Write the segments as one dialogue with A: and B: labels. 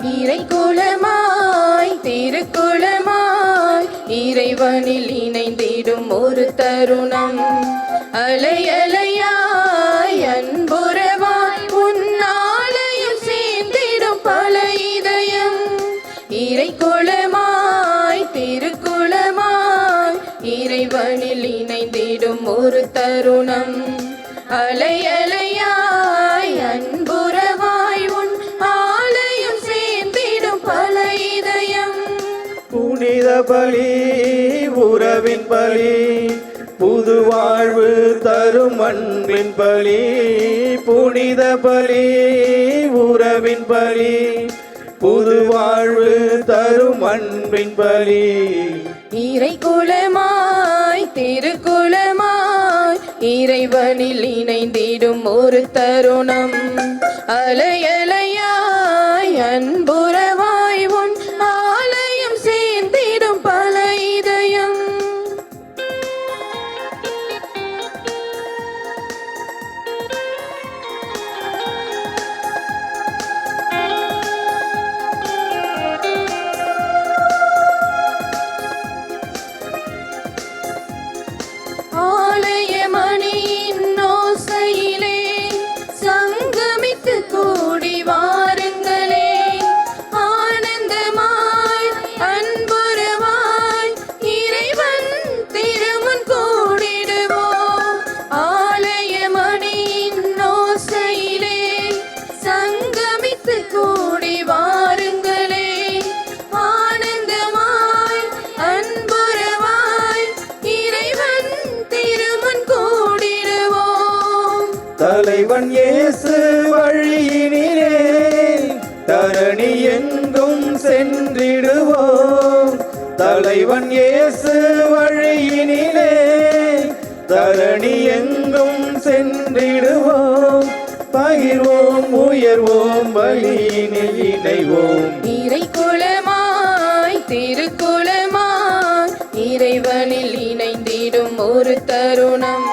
A: இறைக்குலமாய் திருக்குலமாய் இறைவனில் இணைந்திடும் ஒரு தருணம். அலை அலையாய் அன்புறவாய் உன்னாலையும் சேர்ந்திடும் பல இதயம். இறைக்குலமாய் திருக்குலமாய் இறைவனில் இணைந்திடும் ஒரு தருணம். அலை அலையாய் அன்புறவாய் உன் ஆலயம் சேர்ந்திடும் பல இதயம்.
B: புனித பலி உறவின் பலி புது வாழ்வு தரும் அன்பின் பலி. புனித பலி உறவின் பலி புது வாழ்வு தரும் அன்பின் பலி.
A: இறைக்குலமாய் திருக்குலமாய் இறைவனில் இணைந்திடும் ஒரு தருணம். அலை அலையாய் அன்புறவாய் உன் ஆலயம் சேர்ந்திடும் பல இதயம்.
B: தலைவன் இயேசு வழியினிலே தரணி எங்கும் சென்றிடுவோம். தலைவன் இயேசு வழியினிலே தரணி எங்கும் சென்றிடுவோம். பகிர்வோம் உயர்வோம் பலியினில் இணைவோம்.
A: இறைக்குலமாய் திருக்குலமாய் இறைவனில் இணைந்திடும் ஒரு தருணம்.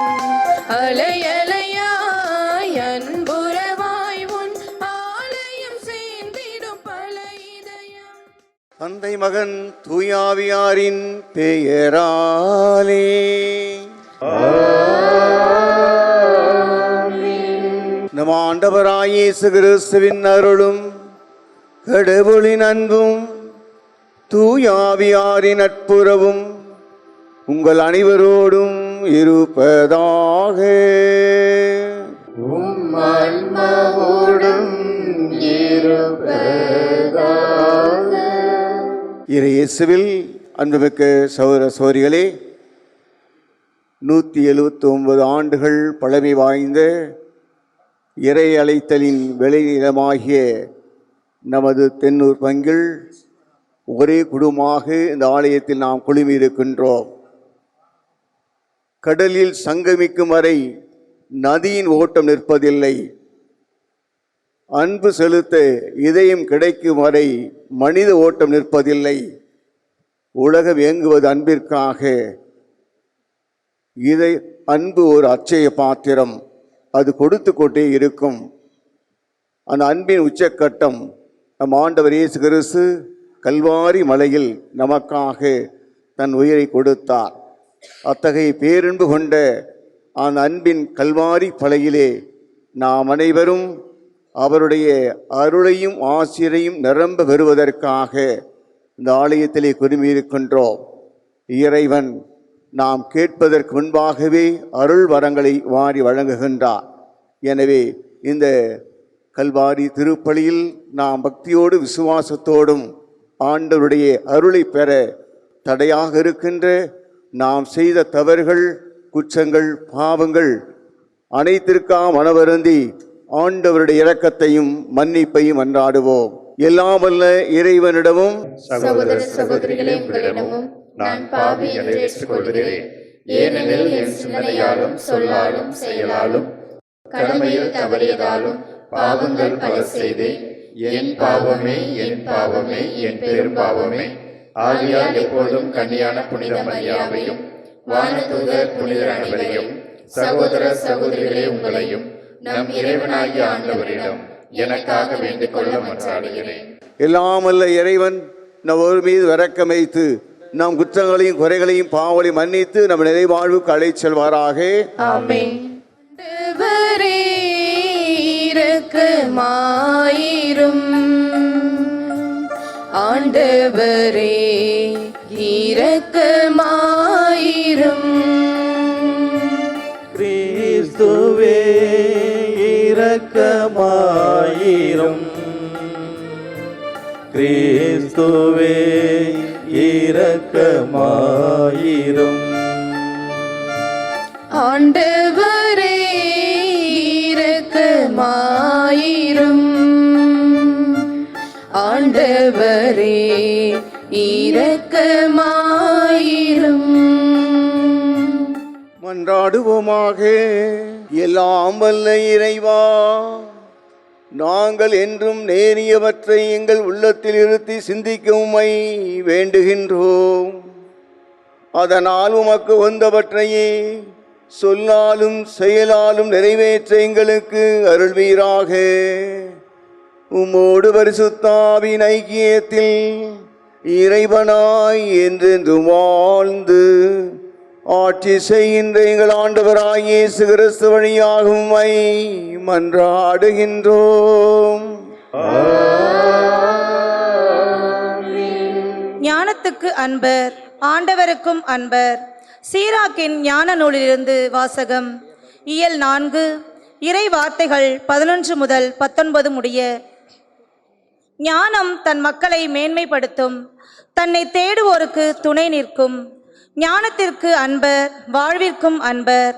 A: அலை அலையாய் அன்புறவாய் உன் ஆலயம் சேர்ந்திடும் பல இதயம்.
B: தந்தை மகன் தூயாவியாரின் பெயராலே நம் ஆண்டவராய் இயேசு கிறிஸ்துவின் அருளும் கடவுளின் அன்பும் தூயாவியாரின் நட்புறவும் உங்கள் அனைவரோடும் இருப்பதாக. இயேசுவில் அன்புமிக்க சகோதர சகோதரிகளே, 179 ஆண்டுகள் பழமை வாய்ந்த இறை அழைத்தலின் விளைநிலமாகிய நமது தென்னூர் பங்கில் ஒரே குடும்பமாக இந்த ஆலயத்தில் நாம் குழுமியிருக்கின்றோம். கடலில் சங்கமிக்கும் வரை நதியின் ஓட்டம் நிற்பதில்லை. அன்பு செலுத்த இதயம் கிடைக்கும் வரை மனித ஓட்டம் நிற்பதில்லை. உலகம் இயங்குவது அன்பிற்காக. இதை அன்பு ஒரு அட்சய பாத்திரம், அது கொடுத்து கொண்டே இருக்கும். அந்த அன்பின் உச்சக்கட்டம் நம் ஆண்டவர் இயேசு கிறிஸ்து கல்வாரி மலையில் நமக்காக தன் உயிரை கொடுத்தார். அத்தகைய பேரன்பு கொண்ட அந்த அன்பின் கல்வாரி பலையிலே நாம் அனைவரும் அவருடைய அருளையும் ஆசிரியையும் நிரம்ப பெறுவதற்காக இந்த ஆலயத்திலே குழுமியிருக்கின்றோம். இறைவன் நாம் கேட்பதற்கு முன்பாகவே அருள் வரங்களை வாரி வழங்குகின்றார். எனவே இந்த கல்வாரி திருப்பலியில் நாம் பக்தியோடு விசுவாசத்தோடும் ஆண்டவருடைய அருளை பெற தடையாக இருக்கின்ற நாம் செய்த தவறுகள், குற்றங்கள், பாவங்கள் அனைத்திற்காக மனவருந்தி ஆண்டவருடைய இரக்கத்தையும் மன்னிப்பையும் அன்றாடுவோம். எல்லாம் வல்ல இறைவனிடமும்
C: சகோதர சகோதரிகளே உங்களிடமும் நான் பாவி என்று ஏற்றுக்கொள்கிறேன். ஏனெனில் என் சிந்தனையாலும் சொல்லாலும் செயலாலும் கடமையில் தவறியதாலும் பாவங்கள் பல செய்தேன். என் பாவமே என் பாவமே என் பெரும் பாவமே. ஆகையால் எப்போதும் கன்னியான புனித மரியாவையும் வானதூதர் புனிதர் அனைவரையும் சகோதர சகோதரிகளே உங்களையும் நம் இறைவனாகிய ஆண்டவரிடம் எனக்காக வேண்டிக் கொள்ள மன்றாடுகிறேன்.
B: எல்லாம் அல்ல இறைவன் நம் ஒரு மீது இரக்கம் வைத்து நம் குற்றங்களையும் குறைகளையும் பாவங்களையும் மன்னித்து நம் நிறைவாழ்வுக்கு அழைச் செல்வாராக.
A: ஆமென். ஆண்டவரே இரக்கமாயிரும், ஆண்டவரே இரக்கமாயிரும்,
D: கிறிஸ்துவே இரக்கமாயிரும், கிறிஸ்துவே இரக்கமாயிரும்,
A: ஆண்டவரே இரக்கமாயிரும், ஆண்டவரே இரக்கமாயிரும்.
B: மன்றாடுவோமாக. எல்லாம் வல்ல இறைவா, நாங்கள் என்றும் நேரியவற்றை எங்கள் உள்ளத்தில் இருத்தி சிந்திக்க உம்மை வேண்டுகின்றோம். அதனால் உமக்கு வந்தவற்றையே சொல்லாலும் செயலாலும் நிறைவேற்ற எங்களுக்கு அருள்வீராக. உம்மோடு பரிசுத்தாவின் ஐக்கியத்தில் இறைவனாய் என்றென்றும் வாழ்ந்து ஆட்சி செய்கின்ற எங்கள் ஆண்டவராய் இயேசு கிறிஸ்து வழியாக உம்மை மன்றாடுகின்றோம்.
E: ஞானத்துக்கு அன்பர், ஆண்டவருக்கும் அன்பர். சீராக்கின் ஞான நூலிலிருந்து வாசகம். இயல் 4, இறை வார்த்தைகள் 11 முதல் 19 முடிய. ஞானம் தன் மக்களை மேன்மைப்படுத்தும், தன்னை தேடுவோருக்கு துணை நிற்கும். ஞானத்திற்கு அன்பர், வாழ்விற்கும் அன்பர்.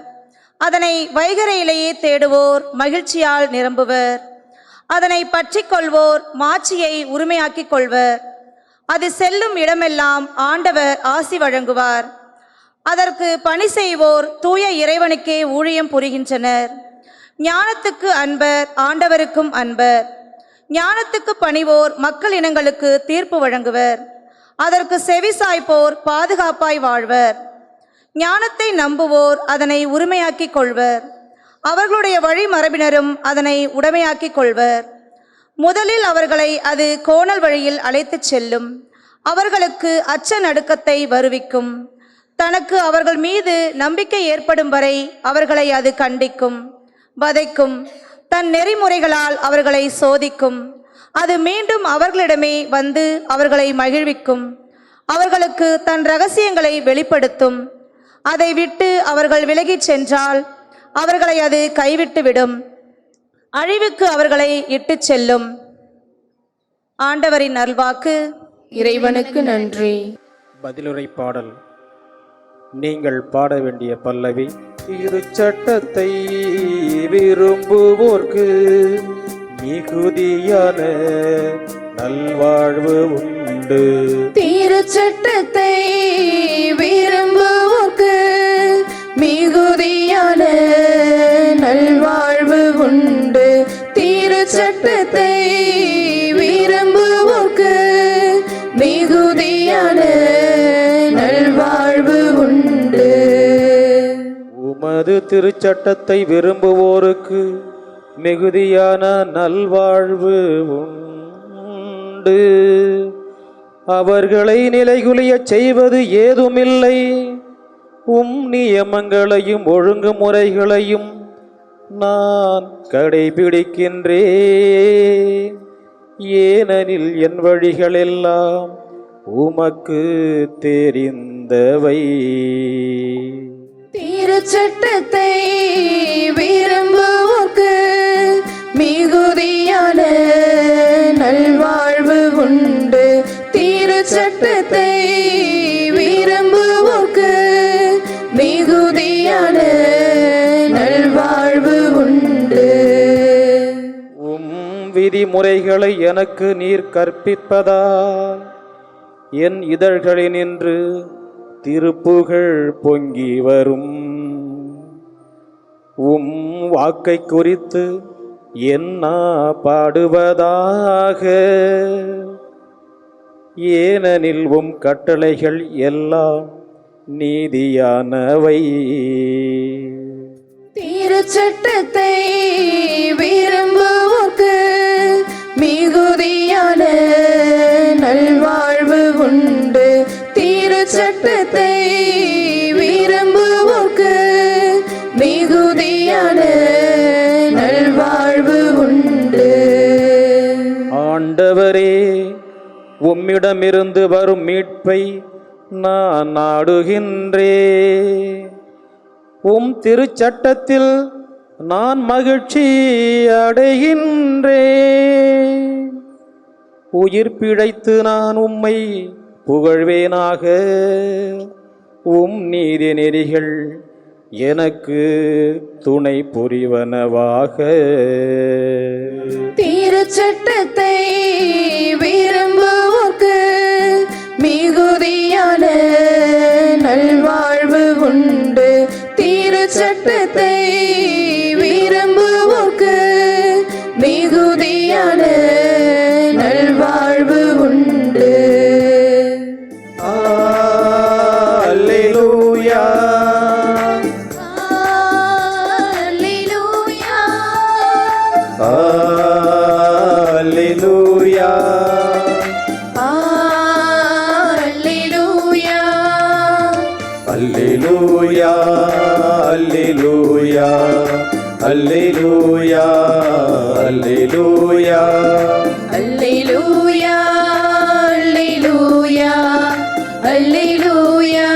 E: அதனை வைகரையிலேயே தேடுவோர் மகிழ்ச்சியால் நிரம்புவர். அதனை பற்றி கொள்வோர் மாட்சியை உரிமையாக்கிக் கொள்வர். அது செல்லும் இடமெல்லாம் ஆண்டவர் ஆசி வழங்குவார். அதற்கு பணி செய்வோர் தூய இறைவனுக்கே ஊழியம் புரிகின்றனர். ஞானத்துக்கு அன்பர், ஆண்டவருக்கும் அன்பர். ஞானத்துக்கு பணிவோர் மக்கள் இனங்களுக்கு தீர்ப்பு வழங்குவர். அதற்கு செவிசாய்ப்போர் பாதுகாப்பாய் வாழ்வர். ஞானத்தை நம்புவோர் அதனை உரிமையாக்கிக் கொள்வர். அவர்களுடைய வழிமரபினரும் அதனை உடைமையாக்கிக் கொள்வர். முதலில் அவர்களை அது கோணல் வழியில் அழைத்துச் செல்லும். அவர்களுக்கு அச்ச நடுக்கத்தை வருவிக்கும். தனக்கு அவர்கள் மீது நம்பிக்கை ஏற்படும் வரை அவர்களை அது கண்டிக்கும், வதைக்கும். தன் நெறிமுறைகளால் அவர்களை சோதிக்கும். அது மீண்டும் அவர்களிடமே வந்து அவர்களை மகிழ்விக்கும். அவர்களுக்கு தன் இரகசியங்களை வெளிப்படுத்தும். அதை விட்டு அவர்கள் விலகிச் சென்றால் அவர்களை அது கைவிட்டு விடும். அழிவுக்கு அவர்களை இட்டுச் செல்லும். ஆண்டவரின் அருள்வாக்கு.
A: இறைவனுக்கு நன்றி.
D: பதிலுரை பாடல். நீங்கள் பாட வேண்டிய பல்லவி. திருச்சட்டத்தை விரும்புவோர்க்கு மிகுதியான நல்வாழ்வு உண்டு.
A: திருச்சட்டத்தை விரும்புவோர்க்கு மிகுதியான நல்வாழ்வு உண்டு. திருச்சட்டத்தை விரும்புவோர்க்கு மிகுதியான நல்வாழ்வு உண்டு.
D: உமது திருச்சட்டத்தை விரும்புவோருக்கு மிகுதியான நல்வாழ்வு உண்டு. அவர்களை நிலைகுலியச் செய்வது ஏதுமில்லை. உம் நியமங்களையும் ஒழுங்குமுறைகளையும் நான் கடைபிடிக்கின்றேன். ஏனெனில் என் வழிகளெல்லாம் உமக்கு தெரிந்தவை.
A: திருச்சட்டத்தை விரும்புவோர்க்கு மிகுதியான நல்வாழ்வு உண்டு. திருச்சட்டத்தை விரும்புவோர்க்கு மிகுதியான நல்வாழ்வு உண்டு.
D: உம் விதிமுறைகளை எனக்கு நீர் கற்பிப்பதால் என் இதழ்களினின்று திருப்புகழ் பொங்கி வரும். உம் வாக்கை குறித்து என்ன பாடுவதாக. ஏனெனில் உம் கட்டளைகள் எல்லாம் நீதியானவை.
A: திருச்சட்டத்தை விரும்புவோர்க்கு மிகுதியான நல்வாழ்வு உண்டு. திருச்சட்டத்தை விரும்புவோர்க்கு மிகுதியான நல்வாழ்வு உண்டு.
D: ஆண்டவரே, உம்மிடமிருந்து வரும் மீட்பை நான் நாடுகின்றேன். உம் திருச்சட்டத்தில் நான் மகிழ்ச்சி அடைகின்றேன். உயிர் பிழைத்து நான் உம்மை புகழ்வேனாக. உம் நீதி நெறிகள் எனக்கு துணை புரிவனவாக.
A: திருச்சட்டத்தை விரும்புவோர்க்கு மிகுதியான நல்வாழ்வு உண்டு. திருச்சட்டத்தை விரும்புவோர்க்கு மிகுதியான நல்வாழ்வு உண்டு.
D: அல்லேலூயா, அல்லேலூயா, அல்லேலூயா, அல்லேலூயா, அல்லேலூயா, அல்லேலூயா.
A: அல்லேலூயா, அல்லேலூயா, அல்லேலூயா,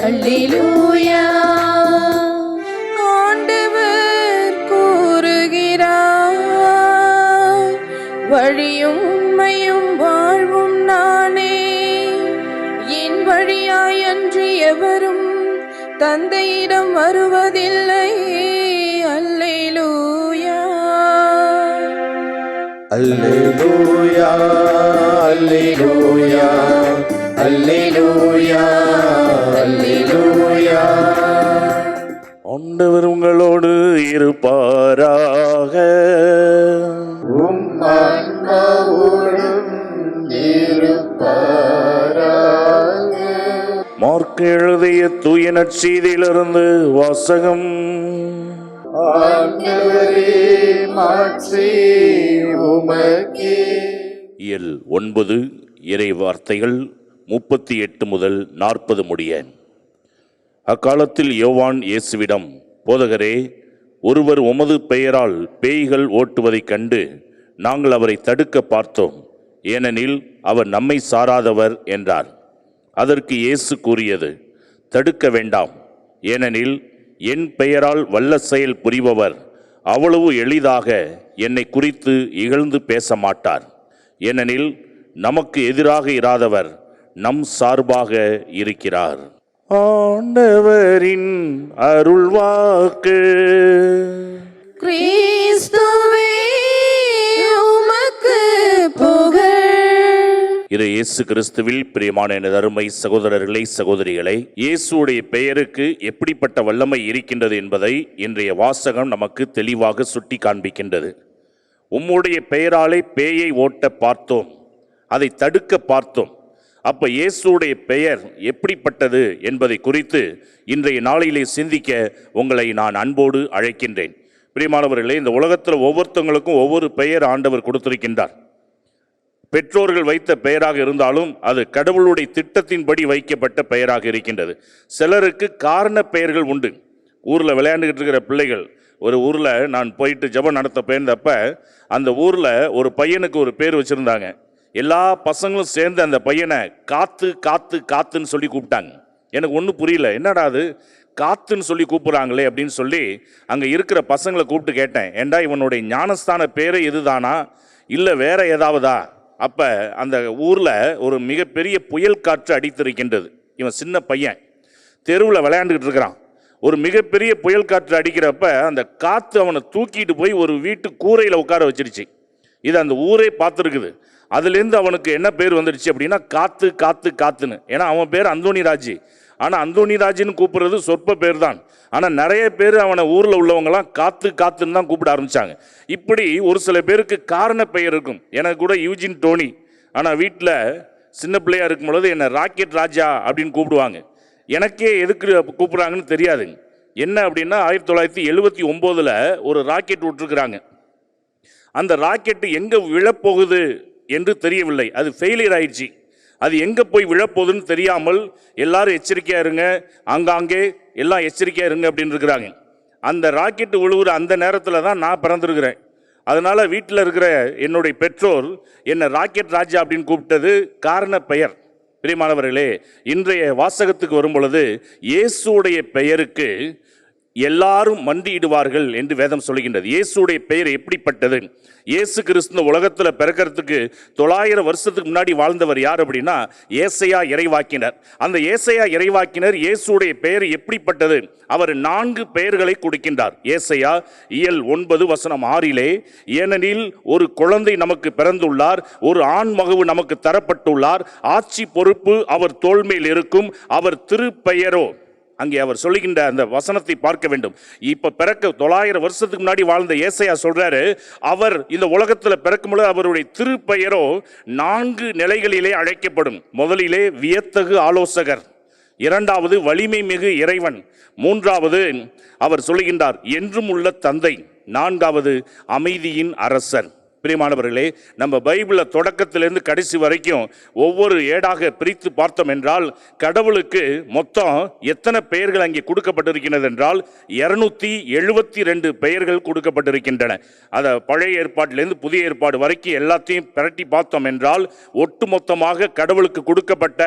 A: அல்லேலூயா. ஆண்டவர் கூறுகிறார், வழியும் உண்மையும் வாழ்வும் நானே. என் வழியாய் அன்றி எவரும் தந்தையிடம் வருவதில்லை. அல்லேலூயா.
D: அல்லேலூயா, அல்லேலூயா, அல்லேலூயா, அல்லேலூயா. ஆண்டவர் உங்களோடு இருப்பாராக. மார்க் எழுதிய தூய நற்செய்தியிலிருந்து வாசகம். இயல் 9 இறை வார்த்தைகள் 38 முதல் 40 முடிய. அக்காலத்தில் யோவான் இயேசுவிடம், போதகரே, ஒருவர் உமது பெயரால் பேய்கள் ஓட்டுவதைக் கண்டு நாங்கள் அவரை தடுக்க பார்த்தோம், ஏனெனில் அவர் நம்மை சாராதவர் என்றார். அதற்கு இயேசு கூறியது, தடுக்க வேண்டாம், ஏனெனில் என் பெயரால் வல்ல செயல் புரிபவர் அவ்வளவு எளிதாக என்னை குறித்து இகழ்ந்து பேச மாட்டார். ஏனெனில் நமக்கு எதிராக இராதவர் நம் சார்பாக இருக்கிறார். ஆண்டவரின் அருள்வாக்கு.
A: கிறிஸ்துவே உமக்கு புகழ்.
D: இரு இயேசு கிறிஸ்துவில் பிரியமான எனது அருமை சகோதரர்களே, சகோதரிகளை, இயேசுடைய பெயருக்கு எப்படிப்பட்ட வல்லமை இருக்கின்றது என்பதை இன்றைய வாசகம் நமக்கு தெளிவாக சுட்டி காண்பிக்கின்றது. உம்முடைய பெயராலே பேயை ஓட்ட பார்த்தோம், அதை தடுக்க பார்த்தோம். அப்ப இயேசுடைய பெயர் எப்படிப்பட்டது என்பதை குறித்து இன்றைய நாளிலே சிந்திக்க உங்களை நான் அன்போடு அழைக்கின்றேன். பிரியமானவர்களே, இந்த உலகத்தில் ஒவ்வொருத்தவங்களுக்கும் ஒவ்வொரு பெயர் ஆண்டவர் கொடுத்திருக்கின்றார். பெற்றோர்கள் வைத்த பெயராக இருந்தாலும் அது கடவுளுடைய திட்டத்தின்படி வைக்கப்பட்ட பெயராக இருக்கின்றது. சிலருக்கு காரண பெயர்கள் உண்டு. ஊரில் விளையாண்டுக்கிட்டு இருக்கிற பிள்ளைகள், ஒரு ஊரில் நான் போயிட்டு ஜெபம் நடத்த போயிருந்தப்ப அந்த ஊரில் ஒரு பையனுக்கு ஒரு பேர் வச்சுருந்தாங்க. எல்லா பசங்களும் சேர்ந்து அந்த பையனை காத்து காத்து காத்துன்னு சொல்லி கூப்பிட்டாங்க. எனக்கு ஒன்றும் புரியல, என்னடா அது காத்துன்னு சொல்லி கூப்பிட்றாங்களே அப்படின்னு சொல்லி அங்கே இருக்கிற பசங்களை கூப்பிட்டு கேட்டேன், ஏண்டா இவனுடைய ஞானஸ்தான பேரே இதுதானா இல்லை வேற ஏதாவதா? அப்போ அந்த ஊரில் ஒரு மிகப்பெரிய புயல் காற்று அடித்திருக்கின்றது. இவன் சின்ன பையன் தெருவில் விளையாண்டுக்கிட்டு இருக்கிறான். ஒரு மிகப்பெரிய புயல் காற்று அடிக்கிறப்ப அந்த காற்று அவனை தூக்கிட்டு போய் ஒரு வீட்டு கூரையில் உட்கார வச்சிருச்சு. இது அந்த ஊரே பார்த்துருக்குது. அதுலேருந்து அவனுக்கு என்ன பேர் வந்துடுச்சு அப்படின்னா காத்து காத்து காத்துன்னு. ஏன்னா அவன் பேர் அந்தோணிராஜ். ஆனால் அந்தோணிராஜின்னு கூப்பிட்றது சொற்ப பேர் தான். ஆனால் நிறைய பேர் அவனை ஊரில் உள்ளவங்களாம் காத்து காத்துன்னு தான் கூப்பிட ஆரம்பித்தாங்க. இப்படி ஒரு சில பேருக்கு காரண பெயர் இருக்கும். எனக்கு கூட யூஜின் டோனி, ஆனால் வீட்டில் சின்ன பிள்ளையாக இருக்கும் பொழுது என்னை ராக்கெட் ராஜா அப்படின்னு கூப்பிடுவாங்க. எனக்கே எதுக்கு கூப்பிட்றாங்கன்னு தெரியாது. என்ன அப்படின்னா 1979 ஒரு ராக்கெட் விட்டுருக்குறாங்க. அந்த ராக்கெட்டு எங்கே விழப்போகுது என்று தெரியவில்லை. அது ஃபெயிலியர் ஆயிடுச்சு. அது எங்கே போய் விழப்போகுதுன்னு தெரியாமல் எல்லாரும் எச்சரிக்கையாக இருங்க, ஆங்காங்கே எல்லாம் எச்சரிக்கையாக இருங்க அப்படின்னு இருக்கிறாங்க. அந்த ராக்கெட்டு விழுவுற அந்த நேரத்தில் தான் நான் பிறந்திருக்கிறேன். அதனால் வீட்டில் இருக்கிற என்னுடைய பெற்றோர் என்னை ராக்கெட் ராஜா அப்படின்னு கூப்பிட்டது காரண பெயர். பிரியமானவர்களே, இன்றைய வாசகத்துக்கு வரும் பொழுது இயேசுடைய பெயருக்கு எல்லாரும் மண்டியிடுவார்கள் என்று வேதம் சொல்கின்றது. இயேசுடைய பெயர் எப்படிப்பட்டது? இயேசு கிறிஸ்து உலகத்தில் பிறக்கிறதுக்கு 900 வருஷத்துக்கு முன்னாடி வாழ்ந்தவர் யார் அப்படின்னா ஏசையா இறைவாக்கினர். அந்த ஏசையா இறைவாக்கினர் இயேசுடைய பெயர் எப்படிப்பட்டது? அவர் 4 பெயர்களை கொடுக்கின்றார். ஏசையா இயல் 9:6 ஏனெனில் ஒரு குழந்தை நமக்கு பிறந்துள்ளார், ஒரு ஆண் மகவு நமக்கு தரப்பட்டுள்ளார், ஆட்சி பொறுப்பு அவர் தோள் மேல் இருக்கும், அவர் திருப்பெயரோ. அங்கே அவர் சொல்லுகின்ற அந்த வசனத்தை பார்க்க வேண்டும். இப்ப பிறக்க 900 வருஷத்துக்கு முன்னாடி வாழ்ந்த ஏசையா சொல்றாரு, அவர் இந்த உலகத்தில் பிறக்கும்போது அவருடைய திருப்பெயரோ 4 நிலைகளிலே அழைக்கப்படும். முதலிலே வியத்தகு ஆலோசகர், 2வது வலிமை மிகு இறைவன், 3வது அவர் சொல்லுகின்றார் என்றும் உள்ள தந்தை, 4வது அமைதியின் அரசர். பிரியமானவர்களே, நம்ம பைபிளில் தொடக்கத்திலிருந்து கடைசி வரைக்கும் ஒவ்வொரு ஏடாக பிரித்து பார்த்தோம் என்றால் கடவுளுக்கு மொத்தம் எத்தனை பெயர்கள் அங்கே கொடுக்கப்பட்டிருக்கிறது என்றால் 272 பெயர்கள் கொடுக்கப்பட்டிருக்கின்றன. அதை பழைய ஏற்பாட்டிலிருந்து புதிய ஏற்பாடு வரைக்கும் எல்லாத்தையும் பிரட்டி பார்த்தோம் என்றால் ஒட்டுமொத்தமாக கடவுளுக்கு கொடுக்கப்பட்ட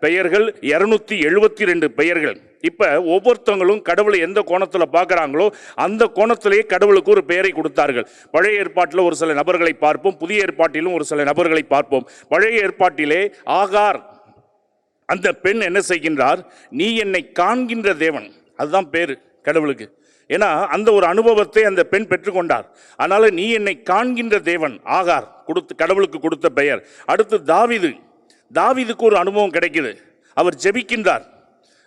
D: பெயர்கள் 272 பெயர்கள். இப்ப ஒவ்வொருத்தவங்களும் கடவுளை எந்த கோணத்தில் பார்க்கிறாங்களோ அந்த கோணத்திலேயே கடவுளுக்கு ஒரு பெயரை கொடுத்தார்கள். பழைய ஏற்பாட்டில் ஒரு சில நபர்களை பார்ப்போம், புதிய ஏற்பாட்டிலும் ஒரு சில நபர்களை பார்ப்போம். பழைய ஏற்பாட்டிலே ஆகார், அந்த பெண் என்ன செய்கின்றார்? நீ என்னை காண்கின்ற தேவன், அதுதான் பேரு கடவுளுக்கு. ஏன்னா அந்த ஒரு அனுபவத்தை அந்த பெண் பெற்றுக்கொண்டார். அதனால நீ என்னை காண்கின்ற தேவன் ஆகார் கடவுளுக்கு கொடுத்த பெயர். அடுத்து தாவீதுக்கு ஒரு அனுபவம் கிடைக்குது. அவர் ஜெபிக்கின்றார்.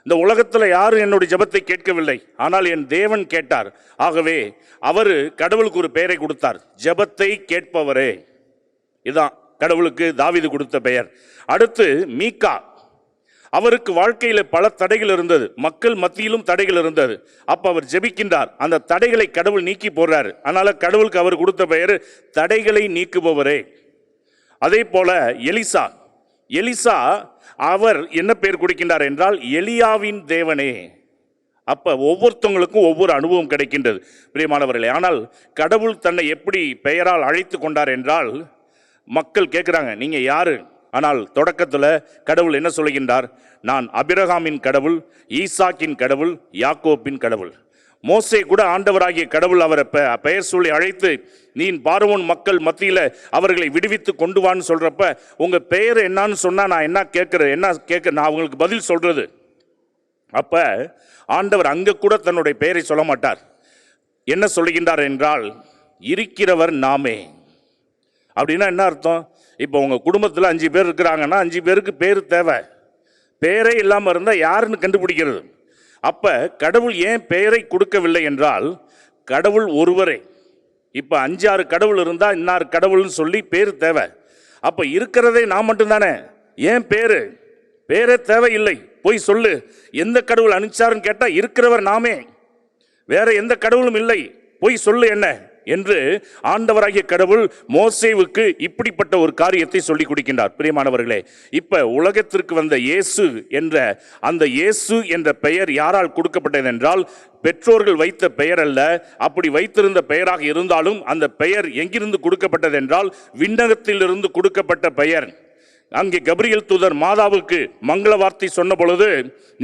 D: இந்த உலகத்தில் யாரும் என்னுடைய ஜெபத்தை கேட்கவில்லை, ஆனால் என் தேவன் கேட்டார். ஆகவே அவர் கடவுளுக்கு ஒரு பெயரை கொடுத்தார், ஜெபத்தை கேட்பவரே. இதுதான் கடவுளுக்கு தாவீது கொடுத்த பெயர். அடுத்து மீகா, அவருக்கு வாழ்க்கையில் பல தடைகள் இருந்தது, மக்கள் மத்தியிலும் தடைகள் இருந்தது. அப்ப அவர் ஜெபிக்கின்றார், அந்த தடைகளை கடவுள் நீக்கி போடுறாரு. அதனால கடவுளுக்கு அவர் கொடுத்த பெயர் தடைகளை நீக்குபவரே. அதே போல எலிசா அவர் என்ன பெயர் கொடுக்கின்றார் என்றால் எலியாவின் தேவனே. அப்ப ஒவ்வொருத்தவங்களுக்கும் ஒவ்வொரு அனுபவம் கிடைக்கின்றது பிரியமானவர்களே. ஆனால் கடவுள் தன்னை எப்படி பெயரால் அழைத்து கொண்டார் என்றால் மக்கள் கேட்குறாங்க, நீங்க யாரு? ஆனால் தொடக்கத்தில் கடவுள் என்ன சொல்கின்றார்? நான் அபிரகாமின் கடவுள், ஈசாக்கின் கடவுள், யாக்கோப்பின் கடவுள். மோசே கூட ஆண்டவராகிய கடவுள் அவரை பெயர் சொல்லி அழைத்து நீ பார்வோன் மக்கள் மத்தியில் அவர்களை விடுவித்து கொண்டு வான்னு சொல்றப்ப உங்க பெயர் என்னன்னு சொன்னா நான் என்ன கேட்க நான் அவங்களுக்கு பதில் சொல்றது. அப்ப ஆண்டவர் அங்க கூட தன்னுடைய பெயரை சொல்ல மாட்டார். என்ன சொல்லுகின்றார் என்றால் இருக்கிறவர் நாமே. அப்படின்னா என்ன அர்த்தம்? இப்போ உங்க குடும்பத்தில் 5 பேர் இருக்கிறாங்கன்னா 5 பேருக்கு பேர் தேவை. பேரே இல்லாமல் இருந்தால் யாருன்னு கண்டுபிடிக்கிறது. அப்ப கடவுள் ஏன் பெயரை கொடுக்கவில்லை என்றால் கடவுள் ஒருவரே. இப்ப 5-6 கடவுள் இருந்தா இன்னார் கடவுள்னு சொல்லி பேர் தேவை. அப்ப இருக்கிறதே நான் மட்டும்தானே, ஏன் பேரே தேவையில்லை. போய் சொல்லு, எந்த கடவுள் அனுப்பிச்சாருன்னு கேட்டா இருக்கிறவர் நாமே, வேற எந்த கடவுளும் இல்லை, போய் சொல்லு என்ன என்று ஆண்டவராகிய கடவுள் மோசேவுக்கு இப்படிப்பட்ட ஒரு காரியத்தை சொல்லிக் கொடுக்கின்றார். பிரியமானவர்களே, இப்ப உலகத்திற்கு வந்த இயேசு என்ற அந்த இயேசு என்ற பெயர் யாரால் கொடுக்கப்பட்டது என்றால் பெற்றோர்கள் வைத்த பெயர் அல்ல. அப்படி வைத்திருந்த பெயராக இருந்தாலும் அந்த பெயர் எங்கிருந்து கொடுக்கப்பட்டது என்றால் விண்ணகத்திலிருந்து கொடுக்கப்பட்ட பெயர். அங்கே கபிரியேல் தூதர் மாதாவுக்கு மங்கள வார்த்தை சொன்ன பொழுது,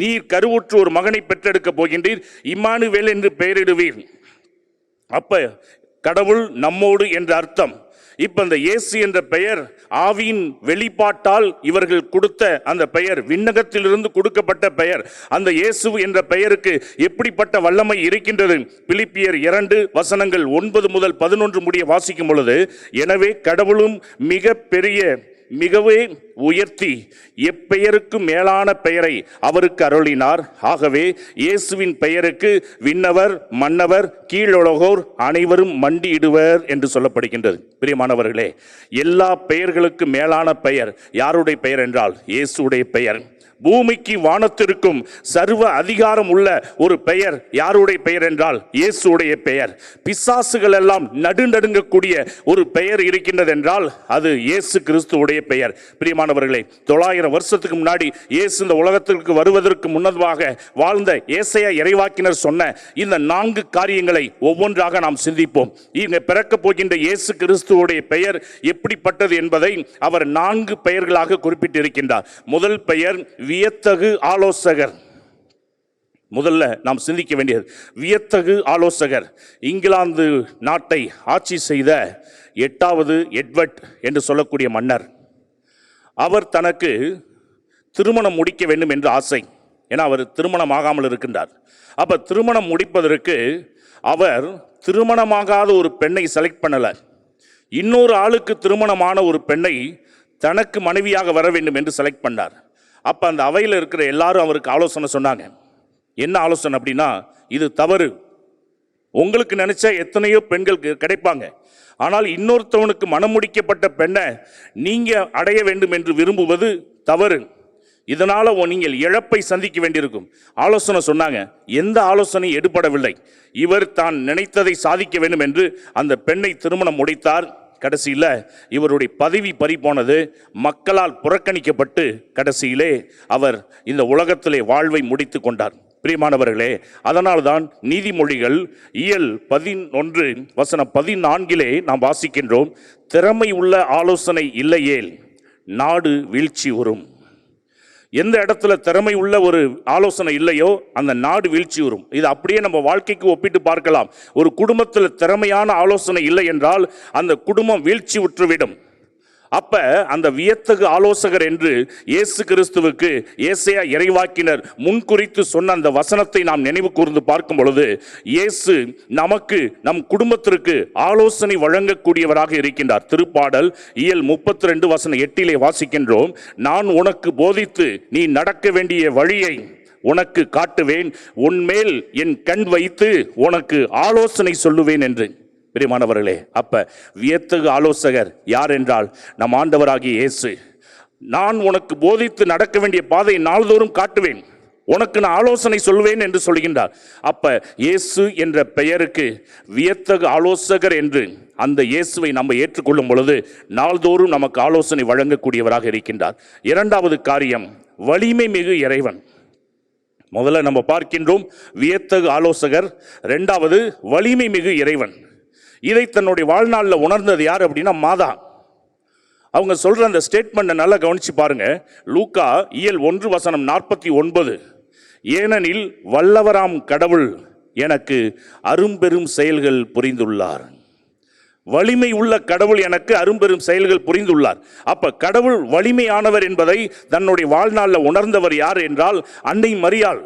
D: நீர் கருவுற்று ஒரு மகனை பெற்றெடுக்க போகின்றீர், இம்மானுவேல் என்று பெயரிடுவீர். அப்ப கடவுள் நம்மோடு என்ற அர்த்தம். இப்ப அந்த இயேசு என்ற பெயர் ஆவியின் வெளிப்பாட்டால் இவர்கள் கொடுத்த அந்த பெயர், விண்ணகத்திலிருந்து கொடுக்கப்பட்ட பெயர். அந்த இயேசு என்ற பெயருக்கு எப்படிப்பட்ட வல்லமை இருக்கின்றது? பிலிப்பியர் 2:9 முதல் 11 முடிய வாசிக்கும் பொழுது, எனவே கடவுளும் மிகவே உயர்த்தி எப்பெயருக்கு மேலான பெயரை அவருக்கு அருளினார். ஆகவே இயேசுவின் பெயருக்கு விண்ணவர் மன்னவர் கீழுலகோர் அனைவரும் மண்டியிடுவர் என்று சொல்லப்படுகின்றது. பிரியமானவர்களே, எல்லா பெயர்களுக்கு மேலான பெயர் யாருடைய பெயர் என்றால் இயேசுடைய பெயர். பூமிக்கு வானத்திற்கும் சர்வ அதிகாரம் உள்ள ஒரு பெயர் யாருடைய பெயர் என்றால் இயேசுடைய பெயர். பிசாசுகள் எல்லாம் நடுநடுங்கக்கூடிய ஒரு பெயர் இருக்கின்றது என்றால் அது இயேசு கிறிஸ்துவுடைய பெயர். பிரியமானவர்களே, 900 வருஷத்துக்கு முன்னாடி இயேசு இந்த உலகத்திற்கு வருவதற்கு முன்னதாக வாழ்ந்த ஏசாயா இறைவாக்கினர் சொன்ன இந்த 4 காரியங்களை ஒவ்வொன்றாக நாம் சிந்திப்போம். இங்க பிறக்க போகின்ற இயேசு கிறிஸ்துவுடைய பெயர் எப்படிப்பட்டது என்பதை அவர் 4 பெயர்களாக குறிப்பிட்டிருக்கின்றார். முதல் பெயர் வியத்தகு ஆலோசகர். முதல்ல நாம் சிந்திக்க வேண்டியது வியத்தகு ஆலோசகர். இங்கிலாந்து நாட்டை ஆட்சி செய்த 8வது எட்வர்ட் என்று சொல்லக்கூடிய மன்னர். அவர் தனக்கு திருமணம் முடிக்க வேண்டும் என்று ஆசை. ஏன்னா அவர் திருமணம் ஆகாமல் இருக்கின்றார். அப்ப திருமணம் முடிப்பதற்கு அவர் திருமணமாகாத ஒரு பெண்ணை செலக்ட் பண்ணல. இன்னொரு ஆளுக்கு திருமணமான ஒரு பெண்ணை தனக்கு மனைவியாக வர வேண்டும் என்று செலக்ட் பண்ணார். அப்ப அந்த அவையில் இருக்கிற எல்லாரும் அவருக்கு ஆலோசனை சொன்னாங்க. என்ன ஆலோசனை அப்படின்னா, இது தவறு. உங்களுக்கு நினைச்சா எத்தனையோ பெண்கள் கிடைப்பாங்க. ஆனால் இன்னொருத்தவனுக்கு மனம் முடிக்கப்பட்ட பெண்ணை நீங்க அடைய வேண்டும் என்று விரும்புவது தவறு. இதனால நீங்கள் இழப்பை சந்திக்க வேண்டியிருக்கும். ஆலோசனை சொன்னாங்க. எந்த ஆலோசனையும் எடுபடவில்லை. இவர் தான் நினைத்ததை சாதிக்க வேண்டும் என்று அந்த பெண்ணை திருமணம் முடித்தார். கடைசியில் இவருடைய பதவி பறிபோனது. மக்களால் புறக்கணிக்கப்பட்டு கடைசியிலே அவர் இந்த உலகத்திலே வாழ்வை முடித்து கொண்டார். பிரியமானவர்களே, அதனால்தான் நீதிமொழிகள் இயல் 11:14 நாம் வாசிக்கின்றோம், திறமை உள்ள ஆலோசனை இல்லையேல் நாடு வீழ்ச்சி உறும். எந்த இடத்துல திறமை உள்ள ஒரு ஆலோசனை இல்லையோ அந்த நாடு வீழ்ச்சி வரும். இது அப்படியே நம்ம வாழ்க்கைக்கு ஒப்பிட்டு பார்க்கலாம். ஒரு குடும்பத்தில் திறமையான ஆலோசனை இல்லை என்றால் அந்த குடும்பம் வீழ்ச்சி உற்றுவிடும். அப்ப அந்த வியத்தகு ஆலோசகர் என்று இயேசு கிறிஸ்துவுக்கு ஏசாயா இறைவாக்கினர் முன்குறித்து சொன்ன அந்த வசனத்தை நாம் நினைவு கூர்ந்து பார்க்கும் பொழுது, இயேசு நமக்கு நம் குடும்பத்திற்கு ஆலோசனை வழங்கக்கூடியவராக இருக்கின்றார். திருப்பாடல் இயல் 32:8 வாசிக்கின்றோம், நான் உனக்கு போதித்து நீ நடக்க வேண்டிய வழியை உனக்கு காட்டுவேன், உன்மேல் என் கண் வைத்து உனக்கு ஆலோசனை சொல்லுவேன் என்று. பிரியமானவர்களே, அப்ப வியத்தகு ஆலோசகர் யார் என்றால் நம் ஆண்டவராகிய இயேசு. நான் உனக்கு போதித்து நடக்க வேண்டிய பாதையை நாள்தோறும் காட்டுவேன், உனக்கு நான் ஆலோசனை சொல்வேன் என்று சொல்கின்றார். அப்ப இயேசு என்ற பெயருக்கு வியத்தகு ஆலோசகர் என்று அந்த இயேசுவை நம்ம ஏற்றுக்கொள்ளும் பொழுது நாள்தோறும் நமக்கு ஆலோசனை வழங்கக்கூடியவராக இருக்கின்றார். இரண்டாவது காரியம், வலிமை மிகு இறைவன். முதல்ல நம்ம பார்க்கின்றோம் வியத்தகு ஆலோசகர், இரண்டாவது வலிமை மிகு இறைவன். இதை தன்னுடைய வாழ்நாளில் உணர்ந்தது யார் அப்படின்னா மாதா. அவங்க சொல்ற அந்த ஸ்டேட்மெண்ட்டை நல்லா கவனிச்சு பாருங்க. லூக்கா இயல் 1:49, ஏனெனில் வல்லவராம் கடவுள் எனக்கு அரும்பெரும் செயல்கள் புரிந்துள்ளார். வலிமை உள்ள கடவுள் எனக்கு அரும்பெரும் செயல்கள் புரிந்துள்ளார். அப்ப கடவுள் வலிமையானவர் என்பதை தன்னுடைய வாழ்நாளில் உணர்ந்தவர் யார் என்றால் அன்னை மரியாள்.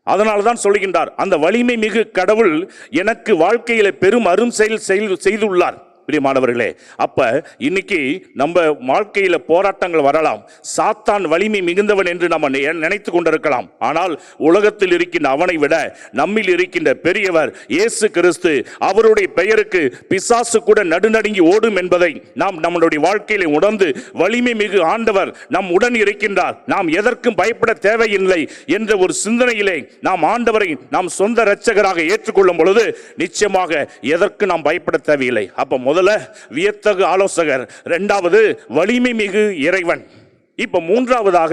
D: அதனால தான் சொல்கின்றார், அந்த வலிமை மிகு கடவுள் எனக்கு வாழ்க்கையில பெரும் அரும் செயல் செய்துள்ளார். பிரியமானவர்களே, அப்ப இன்னைக்கு நம்ம வாழ்க்கையில போராட்டங்கள் வரலாம். சாத்தான் வலிமை மிகுந்தவன் என்று நம்ம நினைத்து கொண்டிருக்கலாம். ஆனால் உலகத்தில் இருக்கின்ற அவனை விட நம்மில் இருக்கின்ற பெரியவர் இயேசு கிறிஸ்து. அவருடைய பெயருக்கு பிசாசு கூட நடுநடுங்கி ஓடும் என்பதை நாம் நம்முடைய வாழ்க்கையில உணர்ந்து, வலிமை மிகு ஆண்டவர் நம் உடன் இருக்கின்றார், நாம் எதற்கும் பயப்பட தேவையில்லை என்ற ஒரு சிந்தனையிலே நாம் ஆண்டவரை நாம் சொந்த இரட்சகராக ஏற்றுக்கொள்ளும் பொழுது நிச்சயமாக எதற்கு நாம் பயப்பட தேவையில்லை. அப்ப முதல்ல வியத்தகு ஆலோசகர், இரண்டாவது வலிமை மிகு இறைவன், இப்ப மூன்றாவதாக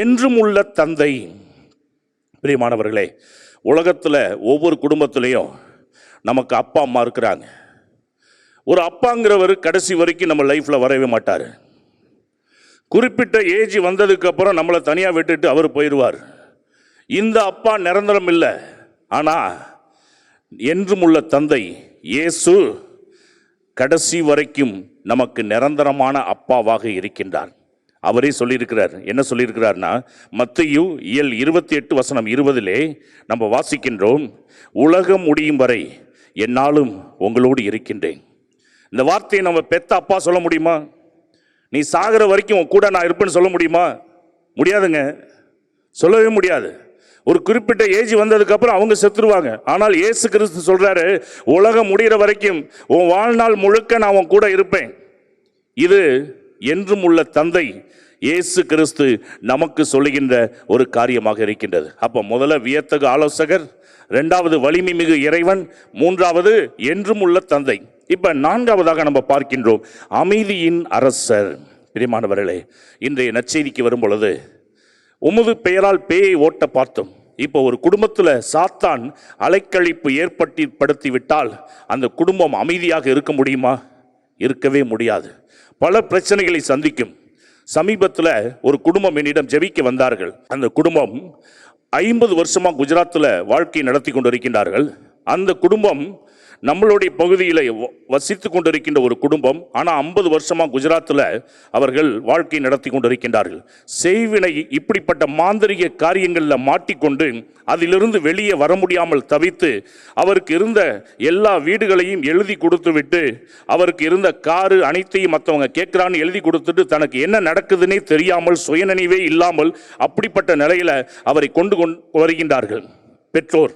D: என்றும் உள்ள தந்தை. பிரியமானவர்களே, உலகத்துல ஒவ்வொரு குடும்பத்திலையும் நமக்கு அப்பா அம்மா இருக்கிறாங்க. ஒரு அப்பாங்கிறவர் கடைசி வரைக்கும் நம்ம லைஃப்ல வரவே மாட்டார். குறிப்பிட்ட ஏஜ் வந்ததுக்கு அப்புறம் நம்மளை தனியா விட்டுட்டு அவர் போயிடுவார். இந்த அப்பா நிரந்தரம் இல்லை. ஆனா என்றும் உள்ள தந்தை இயேசு கடைசி வரைக்கும் நமக்கு நிரந்தரமான அப்பாவாக இருக்கின்றார். அவரே சொல்லியிருக்கிறார். என்ன சொல்லியிருக்கிறார்னா, மத்தேயு இயல் 28:20 நம்ம வாசிக்கின்றோம், உலகம் முடியும் வரை என்னாலும் உங்களோடு இருக்கின்றேன். இந்த வார்த்தையை நம்ம பெத்த அப்பா சொல்ல முடியுமா? நீ சாகிற வரைக்கும் உன் கூட நான் இருப்பேன்னு சொல்ல முடியுமா? முடியாதுங்க, சொல்லவே முடியாது. ஒரு குறிப்பிட்ட ஏஜ் வந்ததுக்கப்புறம் அவங்க செத்துருவாங்க. ஆனால் இயேசு கிறிஸ்து சொல்றாரு, உலகம் முடிகிற வரைக்கும் உன் வாழ்நாள் முழுக்க நான் உன் கூட இருப்பேன். இது என்றும் உள்ள தந்தை இயேசு கிறிஸ்து நமக்கு சொல்லுகின்ற ஒரு காரியமாக இருக்கின்றது. அப்போ முதல்ல வியத்தகு ஆலோசகர், இரண்டாவது வலிமை மிகு இறைவன், மூன்றாவது என்றும் உள்ள தந்தை. இப்ப நான்காவதாக நம்ம பார்க்கின்றோம் அமைதியின் அரசர். பிரியமானவர்களே, இன்றைய நற்செய்திக்கு வரும் பொழுது உமது பெயரால் பேயை ஓட்ட பார்த்தோம். இப்போ ஒரு குடும்பத்தில் சாத்தான் அலைக்கழிப்பு ஏற்படுத்தி விட்டால் அந்த குடும்பம் அமைதியாக இருக்க முடியுமா? இருக்கவே முடியாது. பல பிரச்சனைகளை சந்திக்கும். சமீபத்தில் ஒரு குடும்பம் என்னிடம் ஜெபிக்க வந்தார்கள். அந்த குடும்பம் 50 வருஷமா குஜராத்தில் வாழ்க்கை நடத்தி கொண்டிருக்கின்றார்கள். அந்த குடும்பம் நம்மளுடைய பகுதியில் வசித்து கொண்டிருக்கின்ற ஒரு குடும்பம். ஆனால் 50 வருஷமா குஜராத்தில் அவர்கள் வாழ்க்கை நடத்தி கொண்டிருக்கின்றார்கள். செய்வினை இப்படிப்பட்ட மாந்திரிக காரியங்களில் மாட்டிக்கொண்டு அதிலிருந்து வெளியே வர முடியாமல் தவித்து அவருக்கு இருந்த எல்லா வீடுகளையும் எழுதி கொடுத்து விட்டு, அவருக்கு இருந்த காரு அனைத்தையும் மற்றவங்க கேட்குறான்னு எழுதி கொடுத்துட்டு தனக்கு என்ன நடக்குதுன்னே தெரியாமல் சுயநினைவே இல்லாமல் அப்படிப்பட்ட நிலையில் அவரை கொண்டு வருகின்றார்கள். பெற்றோர்,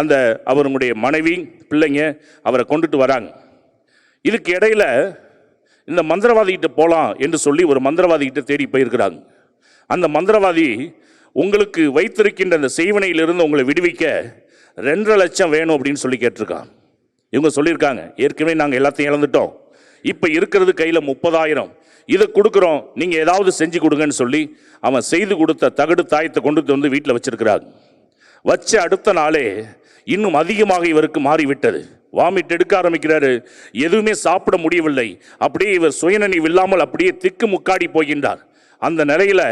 D: அந்த அவருடைய மனைவி, பிள்ளைங்க அவரை கொண்டுட்டு வராங்க. இதுக்கு இடையில இந்த மந்திரவாதிகிட்ட போகலாம் என்று சொல்லி ஒரு மந்திரவாதிகிட்ட தேடி போயிருக்கிறாங்க. அந்த மந்திரவாதி, உங்களுக்கு வைத்திருக்கின்ற அந்த செய்வனையிலிருந்து உங்களை விடுவிக்க 2.5 லட்சம் வேணும் அப்படின்னு சொல்லி கேட்டிருக்காங்க. இவங்க சொல்லியிருக்காங்க, ஏற்கனவே நாங்கள் எல்லாத்தையும் இழந்துட்டோம், இப்போ இருக்கிறது கையில் 30,000, இதை கொடுக்குறோம், நீங்கள் ஏதாவது செஞ்சு கொடுங்கன்னு சொல்லி அவன் செய்து கொடுத்த தகடு தாயத்தை கொண்டு வந்து வீட்டில் வச்சிருக்கிறாங்க. வச்ச அடுத்த நாளே இன்னும் அதிகமாக இவருக்கு மாறிவிட்டது. வாமிட் எடுக்க ஆரம்பிக்கிறாரு. எதுவுமே சாப்பிட முடியவில்லை. அப்படியே இவர் சுயநினைவு இல்லாமல் அப்படியே திக்கு முக்காடி போகின்றார். அந்த நிலையில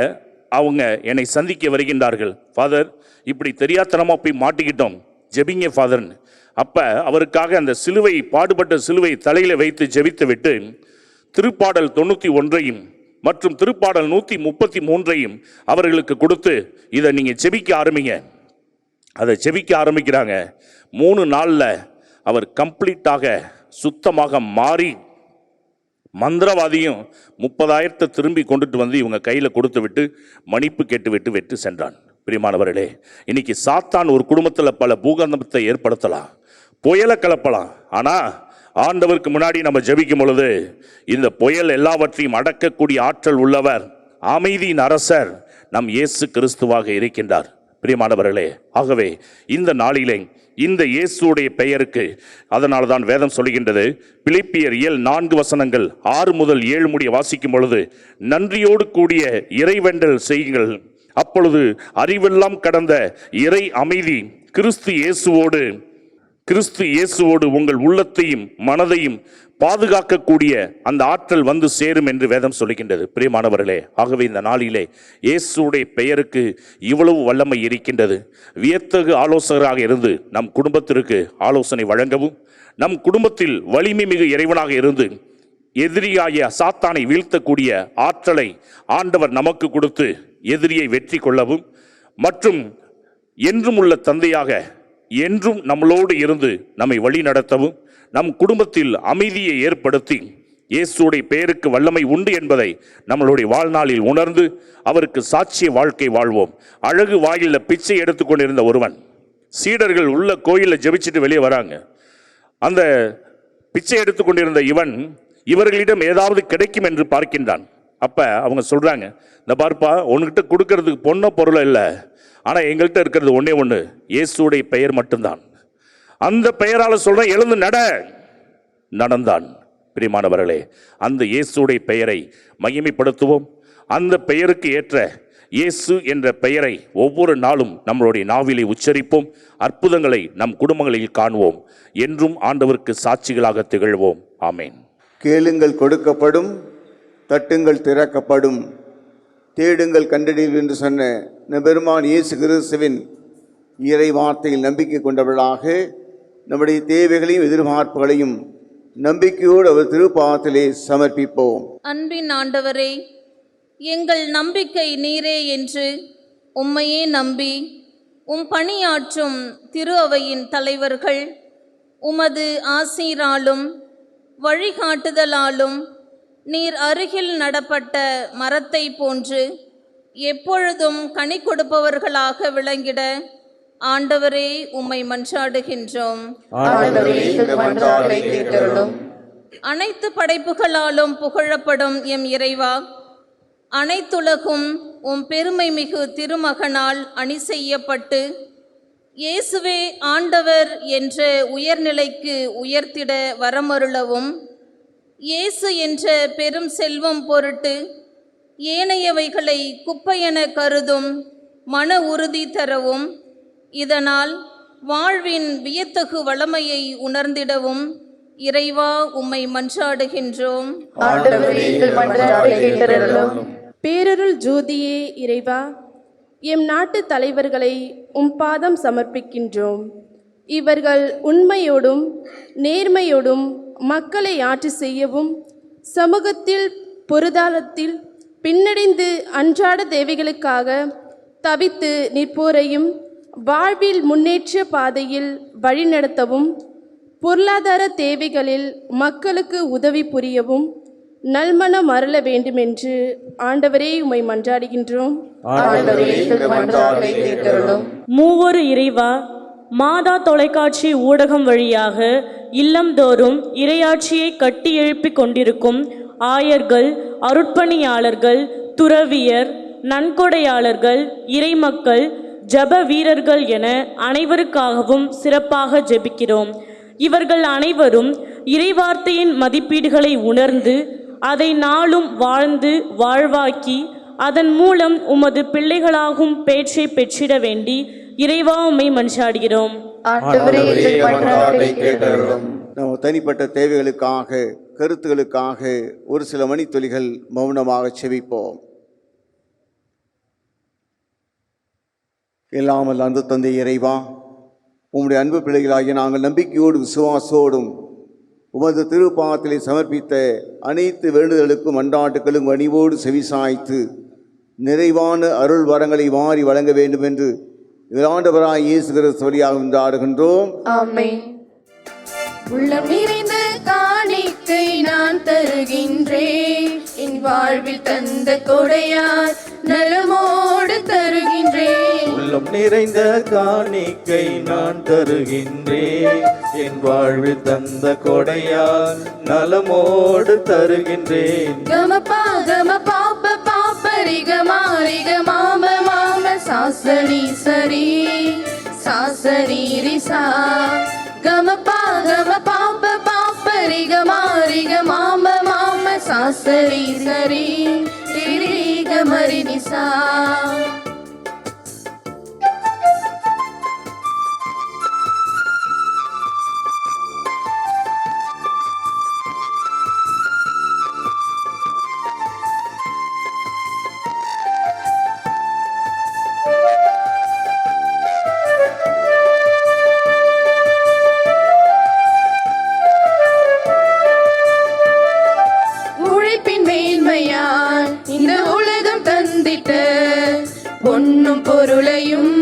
D: அவங்க என்னை சந்திக்க வருகின்றார்கள். ஃபாதர், இப்படி தெரியாத்தனமா போய் மாட்டிக்கிட்டோம், ஜெபிங்க ஃபாதர்னு. அப்ப அவருக்காக அந்த சிலுவை, பாடுபட்ட சிலுவை தலையில வைத்து ஜெபித்து விட்டு திருப்பாடல் 91 மற்றும் திருப்பாடல் 133 அவர்களுக்கு கொடுத்து, இதை நீங்க ஜெபிக்க ஆரம்பிங்க. அதை ஜெபிக்க ஆரம்பிக்கிறாங்க. 3 நாளில் அவர் கம்ப்ளீட்டாக சுத்தமாக மாறி மந்திரவாதியும் 30,000 திரும்பி கொண்டுட்டு வந்து இவங்க கையில் கொடுத்து விட்டு மன்னிப்பு கேட்டு விட்டு சென்றான். பிரியமானவர்களே, இன்னைக்கு சாத்தான் ஒரு குடும்பத்தில் பல பூகம்பத்தை ஏற்படுத்தலாம், புயலை கலப்பலாம். ஆனால் ஆண்டவருக்கு முன்னாடி நம்ம ஜெபிக்கும் பொழுது இந்த புயல் எல்லாவற்றையும் அடக்கக்கூடிய ஆற்றல் உள்ளவர் அமைதியின் அரசர் நம் இயேசு கிறிஸ்துவாக இருக்கின்றார். பிரியமானவர்களே, ஆகவே இந்த நாளிலே இந்த இயேசுடைய பெயருக்கு, அதனால தான் வேதம் சொல்கின்றது, பிலிப்பியர் 4 6 முதல் 7 முடிய வாசிக்கும் பொழுது, நன்றியோடு கூடிய இறைவேண்டல் செய்யுங்கள், அப்பொழுது அறிவெல்லாம் கடந்த இறை அமைதி கிறிஸ்து இயேசுவோடு உங்கள் உள்ளத்தையும் மனதையும் பாதுகாக்கக்கூடிய அந்த ஆற்றல் வந்து சேரும் என்று வேதம் சொல்லுகின்றது. பிரியமானவர்களே, ஆகவே இந்த நாளிலே இயேசுடைய பெயருக்கு இவ்வளவு வல்லமை இருக்கின்றது. வியத்தகு ஆலோசகராக இருந்து நம் குடும்பத்திற்கு ஆலோசனை வழங்கவும், நம் குடும்பத்தில் வலிமை மிகு இறைவனாக இருந்து எதிரியாகிய சாத்தானை வீழ்த்தக்கூடிய ஆற்றலை ஆண்டவர் நமக்கு கொடுத்து எதிரியை வெற்றி கொள்ளவும், மற்றும் என்றும் உள்ள தந்தையாக என்றும் நம்மளோடு இருந்து நம்மை வழி நடத்தவும், நம் குடும்பத்தில் அமைதியை ஏற்படுத்தி இயேசுடைய பெயருக்கு வல்லமை உண்டு என்பதை நம்மளுடைய வாழ்நாளில் உணர்ந்து அவருக்கு சாட்சிய வாழ்க்கை வாழ்வோம். அழகு வாயிலில் பிச்சை எடுத்துக்கொண்டிருந்த ஒருவன், சீடர்கள் உள்ள கோயிலில் ஜெபிச்சுட்டு வெளியே வராங்க. அந்த பிச்சை எடுத்துக்கொண்டிருந்த இவர்களிடம் ஏதாவது கிடைக்கும் என்று பார்க்கின்றான். அப்ப அவங்க சொல்றாங்க, இந்த பார்ப்பா, உன்கிட்ட கொடுக்கறதுக்கு பொண்ணோ பொருளோ இல்லை, ஆனால் எங்கள்கிட்ட இருக்கிறது ஒன்னே ஒன்று, இயேசுடைய பெயர் மட்டும்தான். அந்த பெயரால் சொல்ற, எழுந்து நடந்தான். பிரியமானவர்களே, அந்த இயேசுடைய பெயரை மகிமைப்படுத்துவோம். அந்த பெயருக்கு ஏற்ற இயேசு என்ற பெயரை ஒவ்வொரு நாளும் நம்மளுடைய நாவிலே உச்சரிப்போம். அற்புதங்களை நம் குடும்பங்களில் காணுவோம். என்றும் ஆண்டவருக்கு சாட்சிகளாக திகழ்வோம். ஆமேன்.
B: கேளுங்கள் கொடுக்கப்படும், தட்டுங்கள் திறக்கப்படும், தேடுங்கள் கண்டடைவீர்கள் என்று சொன்ன நபெருமான் இயேசு கிறிஸ்துவின் இறை வார்த்தையில் நம்பிக்கை கொண்டவர்களாக நம்முடைய தேவைகளையும் எதிர்பார்ப்புகளையும் நம்பிக்கையோடு அவர் திருப்பாதத்திலே சமர்ப்பிப்போம்.
F: அன்பின் ஆண்டவரே, எங்கள் நம்பிக்கை நீரே என்று உம்மையே நம்பி பணியாற்றும் திரு அவையின் தலைவர்கள் உமது ஆசீராலும் வழிகாட்டுதலாலும் நீர் அருகில் நடப்பட்ட மரத்தை போன்று எப்பொழுதும் கனி கொடுப்பவர்களாக விளங்கிட ஆண்டவரே உம்மை மன்றாடுகின்றோம். அனைத்து படைப்புகளாலும் புகழப்படும் எம் இறைவா, அனைத்துலகும் உம் பெருமை மிகு திருமகனால் அணி செய்யப்பட்டு இயேசுவே ஆண்டவர் என்ற உயர்நிலைக்கு உயர்த்திட வரமருளவும், இயேசு என்ற பெரும் செல்வம் பொருட்டு ஏனையவைகளை குப்பையென கருதும் மன உறுதி தரவும், இதனால் வாழ்வின் வியத்தகு வளமையை உணர்ந்திடவும் இறைவா உம்மை மன்றாடுகின்றோம்.
A: பேரருள் ஜோதியே இறைவா, எம் நாட்டு தலைவர்களை உம் பாதம் சமர்ப்பிக்கின்றோம். இவர்கள் உண்மையோடும் நேர்மையோடும் மக்களை ஆட்சி செய்யவும், சமூகத்தில் பொருளாதாரத்தில் பின்னடைந்து அன்றாட தேவைகளுக்காக தவித்து நிற்போரையும் வாழ்வில் முன்னேற்ற பாதையில் வழிநடத்தவும், பொருளாதார தேவைகளில் மக்களுக்கு உதவி புரியவும் நல்மனம் அருள வேண்டுமென்று ஆண்டவரே உம்மை மன்றாடுகின்றோம்.
G: மூவொரு இறைவா, மாதா தொலைக்காட்சி ஊடகம் வழியாக இல்லந்தோறும் இறையாட்சியை கட்டி எழுப்பிக் கொண்டிருக்கும் ஆயர்கள், அருட்பணியாளர்கள், துறவியர், நன்கொடையாளர்கள், இறைமக்கள், ஜப வீரர்கள் என அனைவருக்காகவும் சிறப்பாக ஜெபிக்கிறோம். இவர்கள் அனைவரும் இறைவார்த்தையின் மதிப்பீடுகளை உணர்ந்து அதை நாளும் வாழ்ந்து வாழ்வாக்கி அதன் மூலம் உமது பிள்ளைகளாகும் பேற்றை பெற்றிட வேண்டி இறைவா உம்மை மன்றாடுகிறோம்.
B: நம்ம தனிப்பட்ட தேவைகளுக்காக, கருத்துகளுக்காக ஒரு சில மணித்துளிகள் மௌனமாக செவிப்போம். எல்லாமல் அன்பு தந்தை இறைவா, உம்முடைய அன்பு பிள்ளைகளாகிய நாங்கள் நம்பிக்கையோடும் விசுவாசோடும் உமது திருப்பாதத்திலே சமர்ப்பித்த அனைத்து வேண்டுதலுக்கும் மன்றாட்டுகளும் அணிவோடு செவிசாய்த்து நிறைவான அருள் வரங்களை வாரி வழங்க வேண்டும் என்று ஆண்டவராய் இயேசு கிறிஸ்து வழியாக கொண்டாடுகின்றோம்.
A: ஆமென். உள்ளம் நிறைந்த காணிக்கை நான் தருகின்றேன், என் வாழ்வில் தந்த கொடையார் நலமோடு தருகின்றேன்.
H: உள்ளம் நிறைந்த காணிக்கை நான் தருகின்றேன், என் வாழ்வில் தந்த கொடையால் நலமோடு தருகின்றேன்.
A: கமபா கம பாப்ப பாப்பரிக மாரிக மாம மாம சாசரி சரி சாசரி ரிசா கமபா கம பாப்ப பாப்பரிக மாரிக மாம மாம சாசரி சரி ரிக மரி நிசா. பொன்னும் பொருளையும்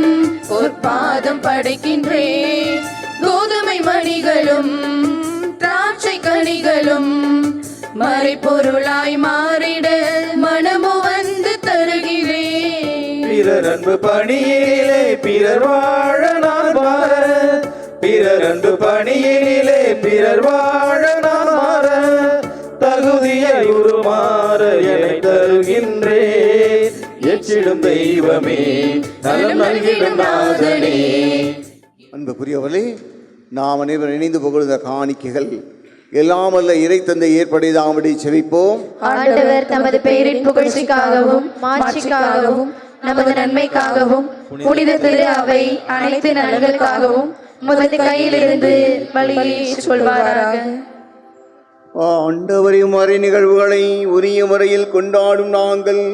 A: பொற்பாதம் படைக்கின்றேன், கோதுமை மணிகளும் திராட்சை கனிகளும் மறைபொருளாய் மாறிட மனமு வந்து தருகிறேன்.
H: பிறர் அன்பு பணியிலே பிறர் வாழ நான் மாற, பிறர் அன்பு பணியிலே பிறர் வாழ நான் மாற, தகுதியை உருமாற என்னை தருகின்றேன். எச்சிடும் தெய்வமே, நலம் நல்கிடும் நாதனே.
B: அன்புக்குரியவர்களே, நாம் அனைவரும் இணைந்து புகழ்ந்த காணிக்கைகள் எல்லாம் அல்ல இறை தந்தை ஏற்படையதாம்படி செவிப்போம்.
I: ஆண்டவர் தமது பெயரின் புகழ்ச்சிக்காகவும் மாட்சிக்காகவும் நமது நன்மைக்காகவும் புனித திரு அவை அனைத்து நலன்களுக்காகவும் உமது கையிலிருந்து பலியை சொல்வாராக.
B: ஆண்டவரின் மறை நிகழ்வுகளை உரிய முறையில் கொண்டாடும் நாங்கள்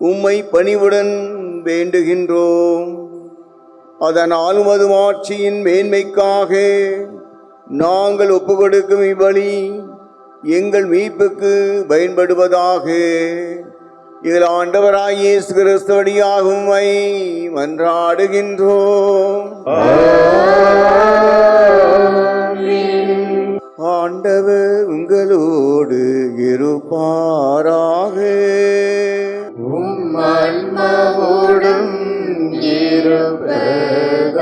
B: உம்மை பணிவுடன் வேண்டுகின்றோம். அதனால் உமது ஆட்சியின் மேன்மைக்காக நாங்கள் ஒப்பு கொடுக்கும் இவ்வழி எங்கள் மீட்புக்கு பயன்படுவதாக. இதில் ஆண்டவராய் இயேசு கிறிஸ்து வழியாக உம்மை மன்றாடுகின்றோம். ஆண்டவர் உங்களோடு இருப்பாராக.
C: ஆன்மாவோடும் இருப்பதாக.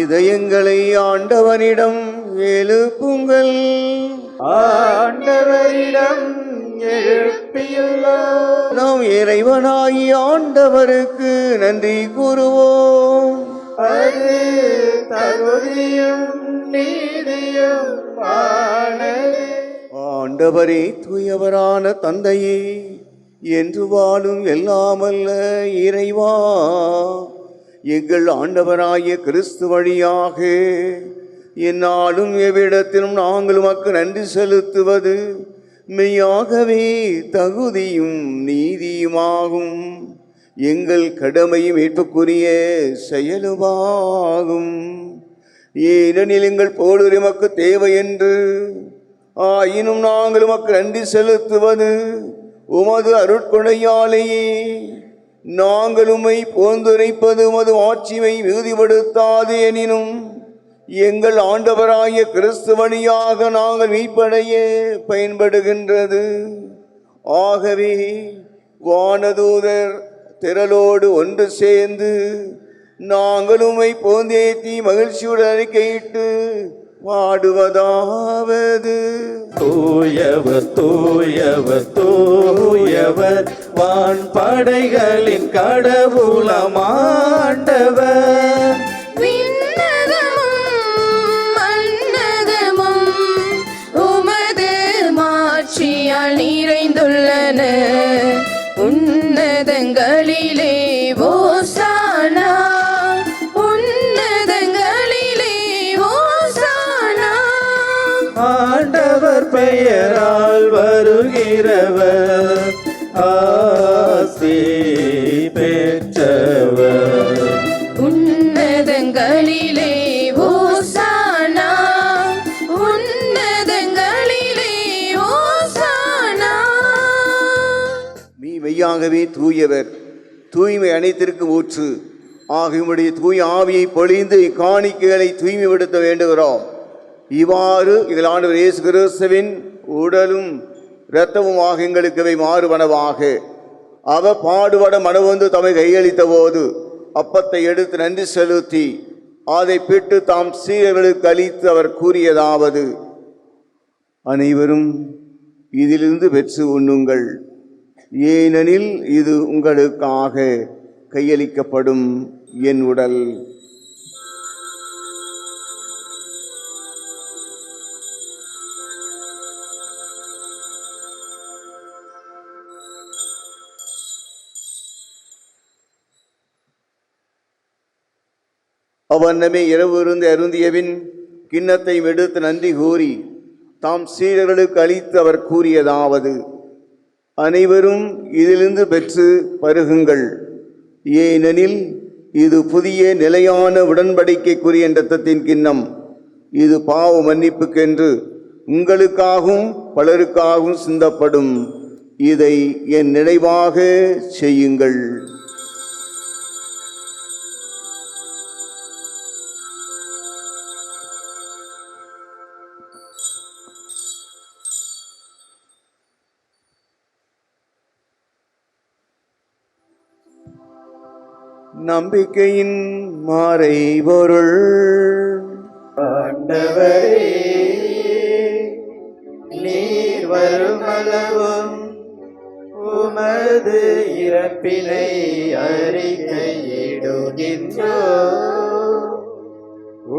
B: இதயங்களை ஆண்டவனிடம் எழுப்புங்கள்.
H: ஆண்டவரிடம் எழுப்பியுள்ளோம்.
B: நாம் இறைவனாகி ஆண்டவருக்கு நன்றி கூறுவோம்.
H: அது தகுதியும் நீதியும் ஆனது.
B: ஆண்டவரே, தூயவரான தந்தையே, என்று வாழும் எல்லாமல்ல இறைவா, எங்கள் ஆண்டவராகிய கிறிஸ்து வழியாக எந்நாளும் எவ்விடத்திலும் நாங்கள் உமக்கு நன்றி செலுத்துவது மெய்யாகவே தகுதியும் நீதியுமாகும். எங்கள் கடமையும் மீட்புக்குரிய செயலுமாகும். ஏனெனில் எங்கள் போடுற எமக்கு தேவை என்று, ஆயினும் நாங்கள் உமக்கு நன்றி செலுத்துவது உமது அருட்கொடையாலேயே. நாங்கள் உம்மை போந்துரைப்பது உமது ஆட்சியை மிகுதிப்படுத்தாது எனினும், எங்கள் ஆண்டவராகிய கிறிஸ்து வழியாக நாங்கள் மீட்படைய பயன்படுகின்றது. ஆகவே வானதூதர் திரளோடு ஒன்று சேர்ந்து நாங்கள் உம்மை போந்தேத்தி மகிழ்ச்சியுடன் அறிக்கையிட்டு பாடுவதாவது:
H: தூயவர் தூயவர் தூயவர், வான்படைகளின் கடவுளமாண்டவர்.
A: விண்ணகமும் மண்ணகமும் உமது மாட்சியால் நிறைந்துள்ளன. உன்னதங்களிலே ஓசானா, உன்னதங்களிலே ஓசானா.
H: ஆண்டவர் பெயரால் வருகிறவர் ஆசி பெற்றவர்.
A: உன்னதங்களிலே ஓசானா, உன்னதங்களிலே ஓசானா.
B: மெய்யாகவே தூயவர், தூய்மை அனைத்திற்கும் ஊற்று. ஆகியமுடைய தூய ஆவியை பொழிந்து இக்காணிக்கைகளை தூய்மைப்படுத்த வேண்டுகிறோம். இவ்வாறு எங்கள் ஆண்டவர் இயேசு கிறிஸ்துவின் உடலும் இரத்தமுமாக எங்களுக்கு இவை மாறுவனவாக. அவர் பாடுபட மனவந்து தம்மை கையளித்த போது அப்பத்தை எடுத்து நன்றி செலுத்தி அதை பிட்டு தாம் சீடர்களுக்கு அளித்து அவர் கூறியதாவது: அனைவரும் இதிலிருந்து பெற்று உண்ணுங்கள், ஏனெனில் இது உங்களுக்காக கையளிக்கப்படும் என் உடல். அவ்வண்ணமே இரவு இருந்து அருந்தியபின் கிண்ணத்தை எடுத்து நன்றி கூறி தாம் சீடர்களுக்கு அளித்து அவர் கூறியதாவது: அனைவரும் இதிலிருந்து பெற்று பருகுங்கள், ஏனெனில் இது புதிய நிலையான உடன்படிக்கைக்குரிய இரத்தத்தின் கிண்ணம். இது பாவ மன்னிப்புக்கென்று உங்களுக்காகவும் பலருக்காகவும் சிந்தப்படும். இதை என் நினைவாக செய்யுங்கள். நம்பிக்கையின் மறைபொருள்.
H: ஆண்டவரே, நீர் வருமளவும் உமது இறப்பினை அறிக்கையிடுகின்றோம்,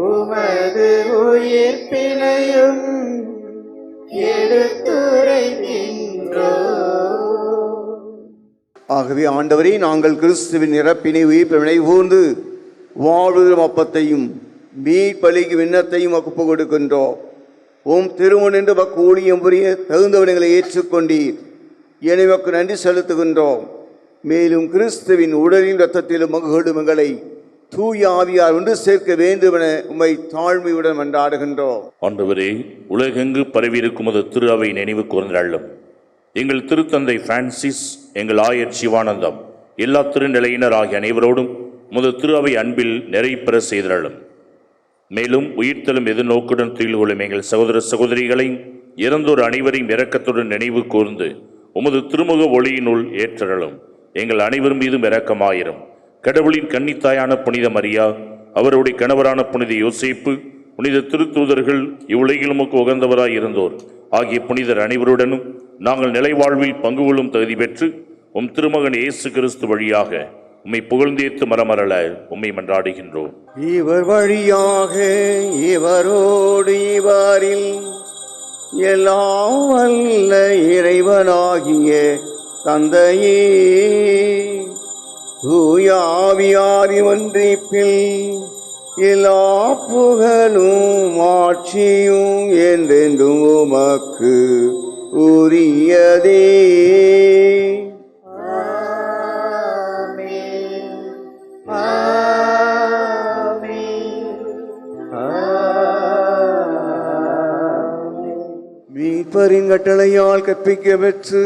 H: உமது உயிர்ப்பினையும் எடுத்துரைக்கின்றோம்.
B: ஆகவே ஆண்டவரே, நாங்கள் கிறிஸ்துவின் இறப்பினை உயிர்ப்பினை கூர்ந்து வாழ்வதும் அப்பத்தையும் மீட்பளிக்கு விண்ணத்தையும் ஒப்பு கொடுக்கின்றோம். உம் திருமண் என்று மக்கு ஊழியம் புரிய தகுந்தவர்களை ஏற்றுக்கொண்டீர். எனவே நன்றி செலுத்துகின்றோம். மேலும் கிறிஸ்துவின் உடலின் இரத்தத்திலும் மகுகளும் எங்களை தூய ஆவியார் ஒன்று சேர்க்க வேண்டும் என உம்மை தாழ்மையுடன் மன்றாடுகின்றோம்.
D: ஆண்டவரே, உலகெங்கு பரவியிருக்கும் அது திரு அவை நினைவு கூர்ந்தள்ளும். எங்கள் திருத்தந்தை பிரான்சிஸ், எங்கள் ஆயர் சிவானந்தம், எல்லா திருநிலையினர் ஆகிய அனைவரோடும் முது திரு அவை அன்பில் நிறைப்பெற செய்தள்ளும். மேலும் உயிர்த்தலும் எதிர்நோக்குடன் துயில் கொள்ளும் எங்கள் சகோதர சகோதரிகளையும் இறந்தோர் அனைவரையும் இரக்கத்துடன் நினைவு கூர்ந்து உமது திருமுக ஒளியினுள் ஏற்றலும். எங்கள் அனைவர் மீதும் இரக்கமாயிரும். கடவுளின் கன்னித்தாயான புனித மரியா, அவருடைய கணவரான புனித யோசேப்பு, புனித திருத்தூதர்கள், இவ்வுலகில் உமக்கு உகந்தவராய் இருந்தோர் ஆகிய புனிதர் அனைவருடனும் நாங்கள் நிலைவாழ்வில் பங்கு கொள்ளும் தகுதி பெற்று உம் திருமகன் இயேசு கிறிஸ்து வழியாக உம்மை புகழ்ந்தேத்து மரமரல உம்மை மன்றாடுகின்றோம்.
B: இவர் வழியாக இவரோடு இவரில் எல்லாம் வல்ல இறைவனாகிய தந்தையே, தூயாவியாரி ஒன்றிப்பில் எல்லா புகழும் ஆட்சியும் என்றென்றும் உமக்கு உரியதே. மீட்பரின் கட்டளையால் கற்பிக்க பெற்று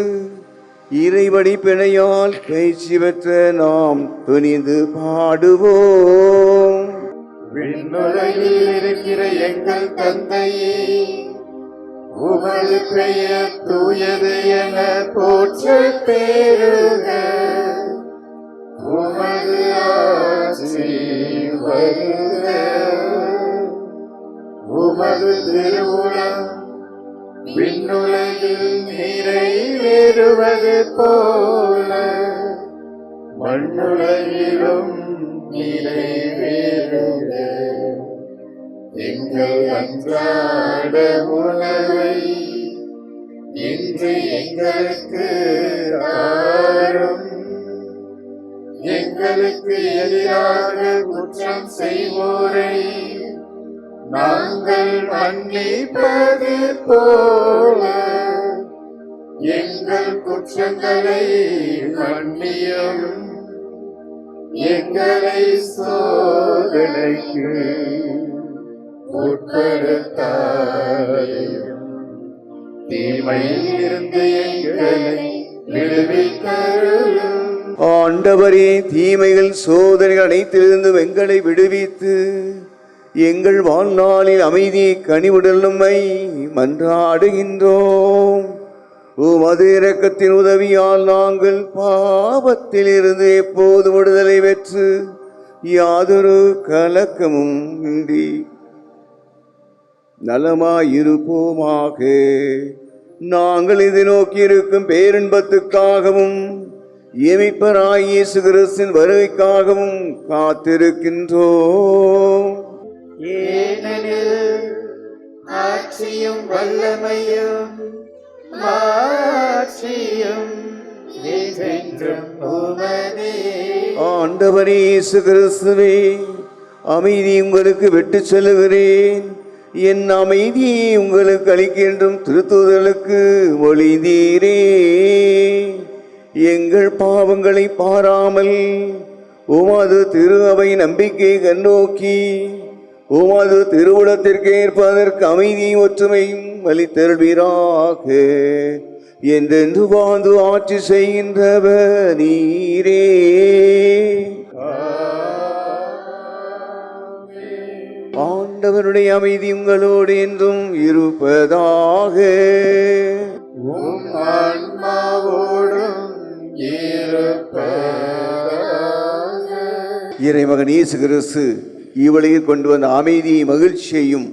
B: இறைவடி பிணையால் பயிற்சி பெற்ற நாம் துணிந்து பாடுவோம்.
H: விண்ணுலகில் இருக்கிற எங்கள் தந்தையே, உமது பெயர் தூயது என போற்றப் பெறுக. உமது ஆட்சி வருக. உமது திருவுளம் விண்ணுலகில் நிறைவேறுவது போல மண்ணுலகிலும் நிறைவேறுக. எங்கள் அன்றாட உணவை இன்று எங்களுக்கு தாரும். எங்களுக்கு எதிராக குற்றம் செய்வோரை நாங்கள் மன்னிப்பது போல எங்கள் குற்றங்களை மன்னியும். எங்களை சோதனைக்கு உட்படுத்தாதேயும். தீமையில் இருந்து எங்களை விடுவித்தருளும்.
B: ஆண்டவரே, தீமைகள் சோதனைகள் அனைத்திலிருந்து எங்களை விடுவித்து எங்கள் வாழ்நாளில் அமைதியை கனிவுடலுமை மன்றாடுகின்றோம். உமது இரக்கத்தின் உதவியால் நாங்கள் பாவத்தில் இருந்து எப்போது விடுதலை பெற்று யாதொரு கலக்கமும் இன்றி நலமாயிருப்போமாக. நாங்கள் இது நோக்கி இருக்கும் பேரின்பத்துக்காகவும் எமிப்பராய் இயேசு கிறிஸ்துவின் வருகைக்காகவும் காத்திருக்கின்றோம்.
H: ஏனெனில் ஆட்சியும் வல்லமையும் மாட்சியும் என்றென்றும் உமதே.
B: ஆண்டவரே இயேசு கிறிஸ்துவே, அமைதி உங்களுக்கு விட்டு செல்லுகிறேன், என் அமைதியை உங்களுக்கு அளிக்கின்றும் திருத்தூதர்களுக்கு மொழிந்தீரே. எங்கள் பாவங்களை பாராமல் உமது திரு அவை நம்பிக்கையை கண்ணோக்கி உமது திருவுளத்திற்கு ஏற்பதற்கு அமைதியும் ஒற்றுமையும் அளித்தருள்வீராக. என்றென்று வாழ்ந்து ஆட்சி செய்கின்றவர் நீரே. ஆண்டவருடைய அமைதி உங்களோடு என்றும் இருப்பதாக.
H: உம் ஆன்மாவோடும் இருப்பதாக.
B: இறைமகன் இயேசு கிறிஸ்து இவ்வளையில் கொண்டு வந்த அமைதியை மகிழ்ச்சியையும்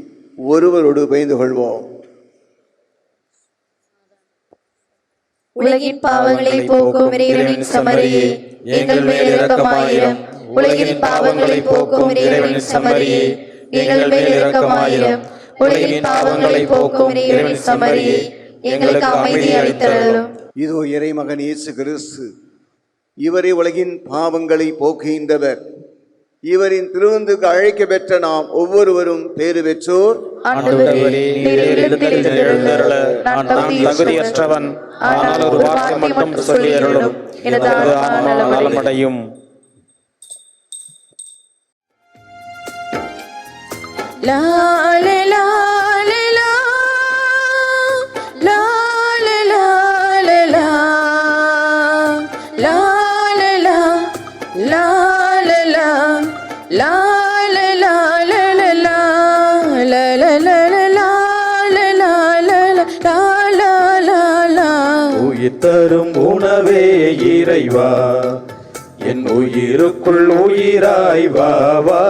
B: ஒருவரோடு பகிர்ந்து கொள்வோம்.
I: உலகின் பாவங்களை போக்கும் இறைவனின் சமரியே, எங்கள் மேல் இரக்கமாயிரம். உலகின் பாவங்களை போக்கும் இறைவனின் சமரியே, எங்கள் மேல் இரக்கமாயிரம். உலகின் பாவங்களை போக்கும் இறைவனின் சமரியே, எங்களுக்கு அமைதி அளித்தருளும்.
B: இதோ இறைமகன் இயேசு கிறிஸ்து, இவரே உலகின் பாவங்களை போக்குகின்றவர். இவரின் திருவுந்துக்கு அழைக்க பெற்ற நாம் ஒவ்வொருவரும் பேறு பெற்றோர்.
J: ஆண்டவரே, நீர் எழுந்தருள நான் தகுதியற்றவன், ஆனால் ஒரு வார்த்தை மட்டும் சொல்லி அருளும், எனது ஆன்மா நலமடையும்.
A: லா லா லா லா லா லா லா லா லா லா லா லா லா லா லா லா லா லா.
J: உயிர் தரும் உணவே இறைவா என் உயிருக்குள் உயிராய் வா வா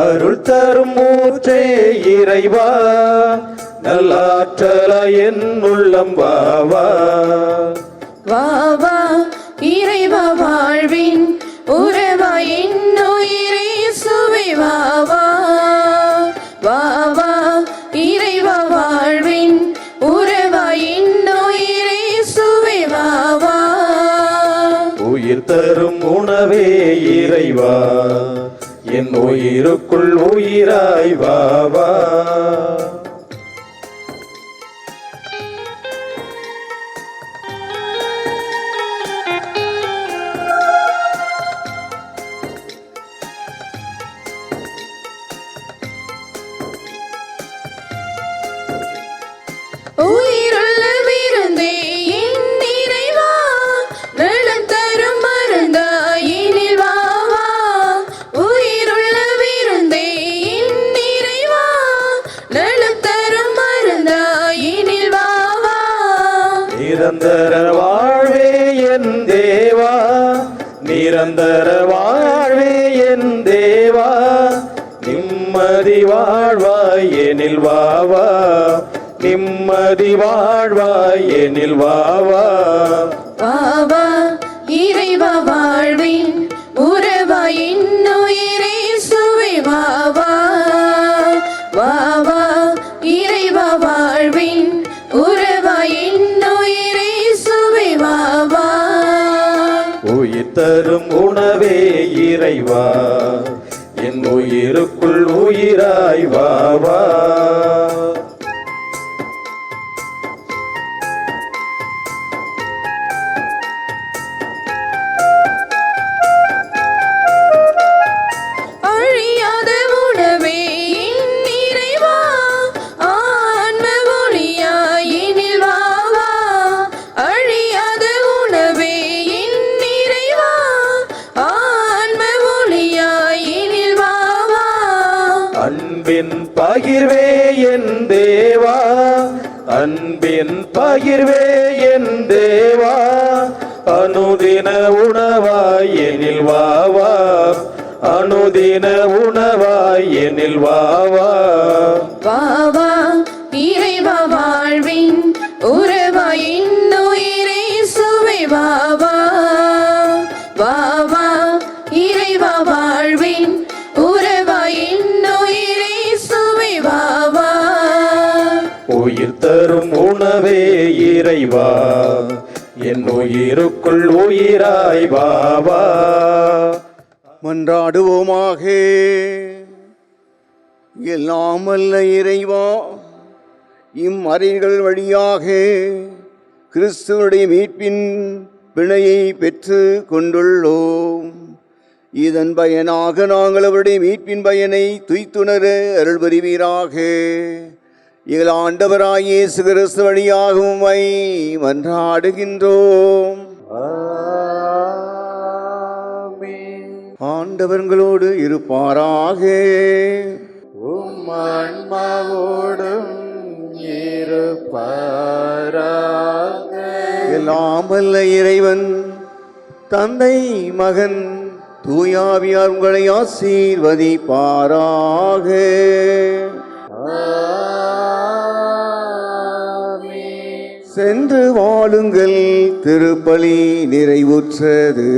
J: அருள் தரும் ஊற்றே இறைவா நல்லாற்றலா என் உள்ளம் வா வா
A: வா வா இறைவா வாழ்வின் உறவா இன்னுயிரே சுவை வா வா வா வா இறைவா வாழ்வின் உறவா இன்னுயிரே சுவை வா வா
J: உயிர் தரும் உணவே இறைவா என் உயிருக்குள் உயிராய் வா வா
A: உயிருள்ள விருந்தே என் இறைவா நலம் தரும் மருந்தாயினில் வா வா உயிருள்ள விருந்தே என் இறைவா நலம் தரும் மருந்தாயினில் வா வா
J: நிரந்தர வாழ்வே என் தேவா நிரந்தர வாழ்வே என் தேவா நிம்மதி வாழ்வாய் எனில் வா வா நிம்மதி வாழ்வாய் எனில் வா வா
A: வா வா இறைவா வாழ்வின் உறவா இன்னுயிரே சுவை வா வா வா வா இறைவா வாழ்வின் உறவா இன்னுயிரே சுவை வா வா
J: உயிர் தரும் உணவே இறைவா என் உயிருக்குள் உயிராய் வா வா
A: அழியாத உணவே என் இறைவா ஆன்ம ஒளியாயினில் வா வா அழியாத உணவே என் இறைவா ஆன்ம ஒளியாயினில் வா வா
J: அன்பின் பகிர்வே என் தேவா அன்பின் பகிர்வே என் தேவா அனுதின உணவாய் எனில் வா வா அனுதின உணவாய் எனில் வா வா
A: வா வா இறைவா வாழ்வின் உறவா இன்னுயிரே சுவை வா வா வா வா இறைவா வாழ்வின் உறவா இன்னுயிரே சுவை வா வா
J: உயிர் தரும் உணவே இறைவா என் உயிருக்குள் உயிராய் வா வா
B: மன்றாடுவோமாக. எல்லாம் வல்ல இறைவா, இம்மறைகள் வழியாக கிறிஸ்துவனுடைய மீட்பின் பிணையை பெற்று கொண்டுள்ளோம். இதன் பயனாக நாங்கள் அவருடைய மீட்பின் பயனை துய்த்துணர அருள் புரிவீராக. எங்கள் ஆண்டவராய் இயேசு கிறிஸ்து வழியாக உம்மை மன்றாடுகின்றோம். ஆண்டவர்களோடு இருப்பாராக.
H: ஆன்மாவோடும் இருப்பாராக.
B: எல்லாம் வல்ல இறைவன் தந்தை மகன் தூயாவியார் உங்களை ஆசீர்வதிப்பாராக. சென்று வாழுங்கள், திருப்பலி நிறைவுற்றது.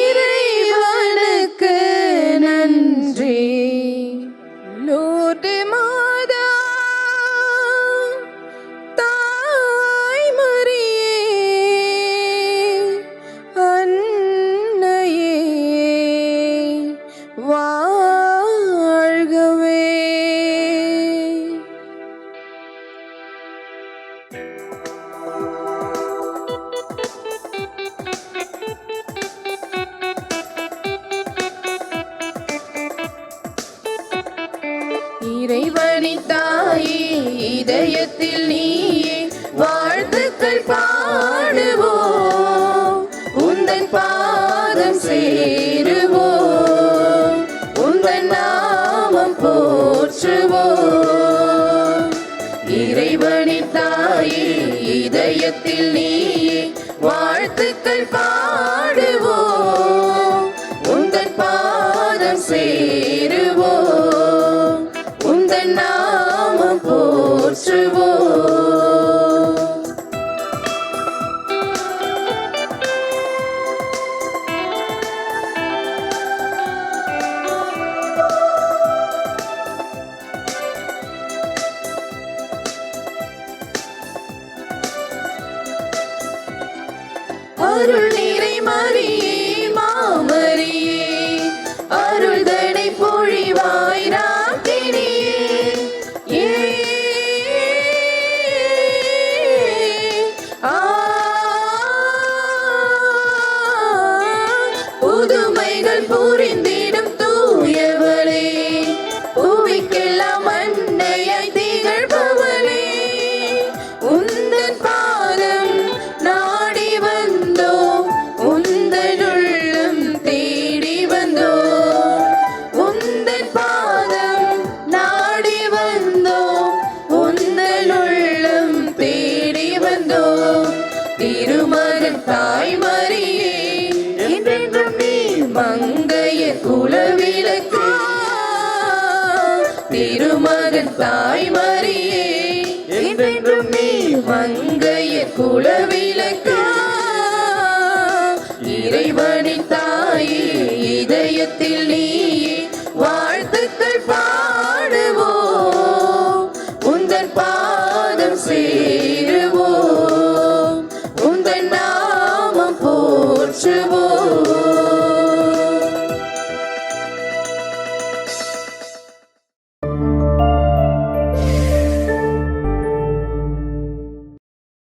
A: இறைவனுக்கு நன்றி. லூர்து மாதா தாய் மரியே அன்னையே வாழ்கவே. இறைவனின் தாயே, இதயத்தில் நீயே வாழ்த்துக்கள் பாடுவோம். உந்தன் பாதம் சேருவோம், உந்தன் நாமம் போற்றுவோம். இறைவனின் தாயே தாயே இதயத்தில் நீயே வாழ்த்துக்கள் பாடுவோம் உந்தன் பாதம் சேருவோம் உந்தன் நாமம் போற்றுவோம். அருள் நிறை மரியே மாமரியே அருள்தனை பொழிவாய் ராக்கினியே புதுமைகள் புரிந்திடும் தூயவளே புவிக்கெல்லாம் அன்னையாய் திகழ்பவளே உந்தன் பாதம் நாடி வந்தோம் உந்தன் உள்ளம் தேடி வந்தோம் உந்தன் பாதம் நாடி வந்தோம் உந்தன் உள்ளம் தேடி வந்தோம். திருமகன் தாய் மரியே என்றென்றும் நீ மங்கைய குலவிளக்கு திருமகன் தாய் மரியே என்றென்றும் நீ மங்கைய குலவிளக்கு இறைவனின் தாயே இதயத்தில் நீயே வாழ்த்துக்கள் பாடுவோம் உந்தன் பாதம் சேருவோம் உந்தன் நாமம் போற்றுவோம்.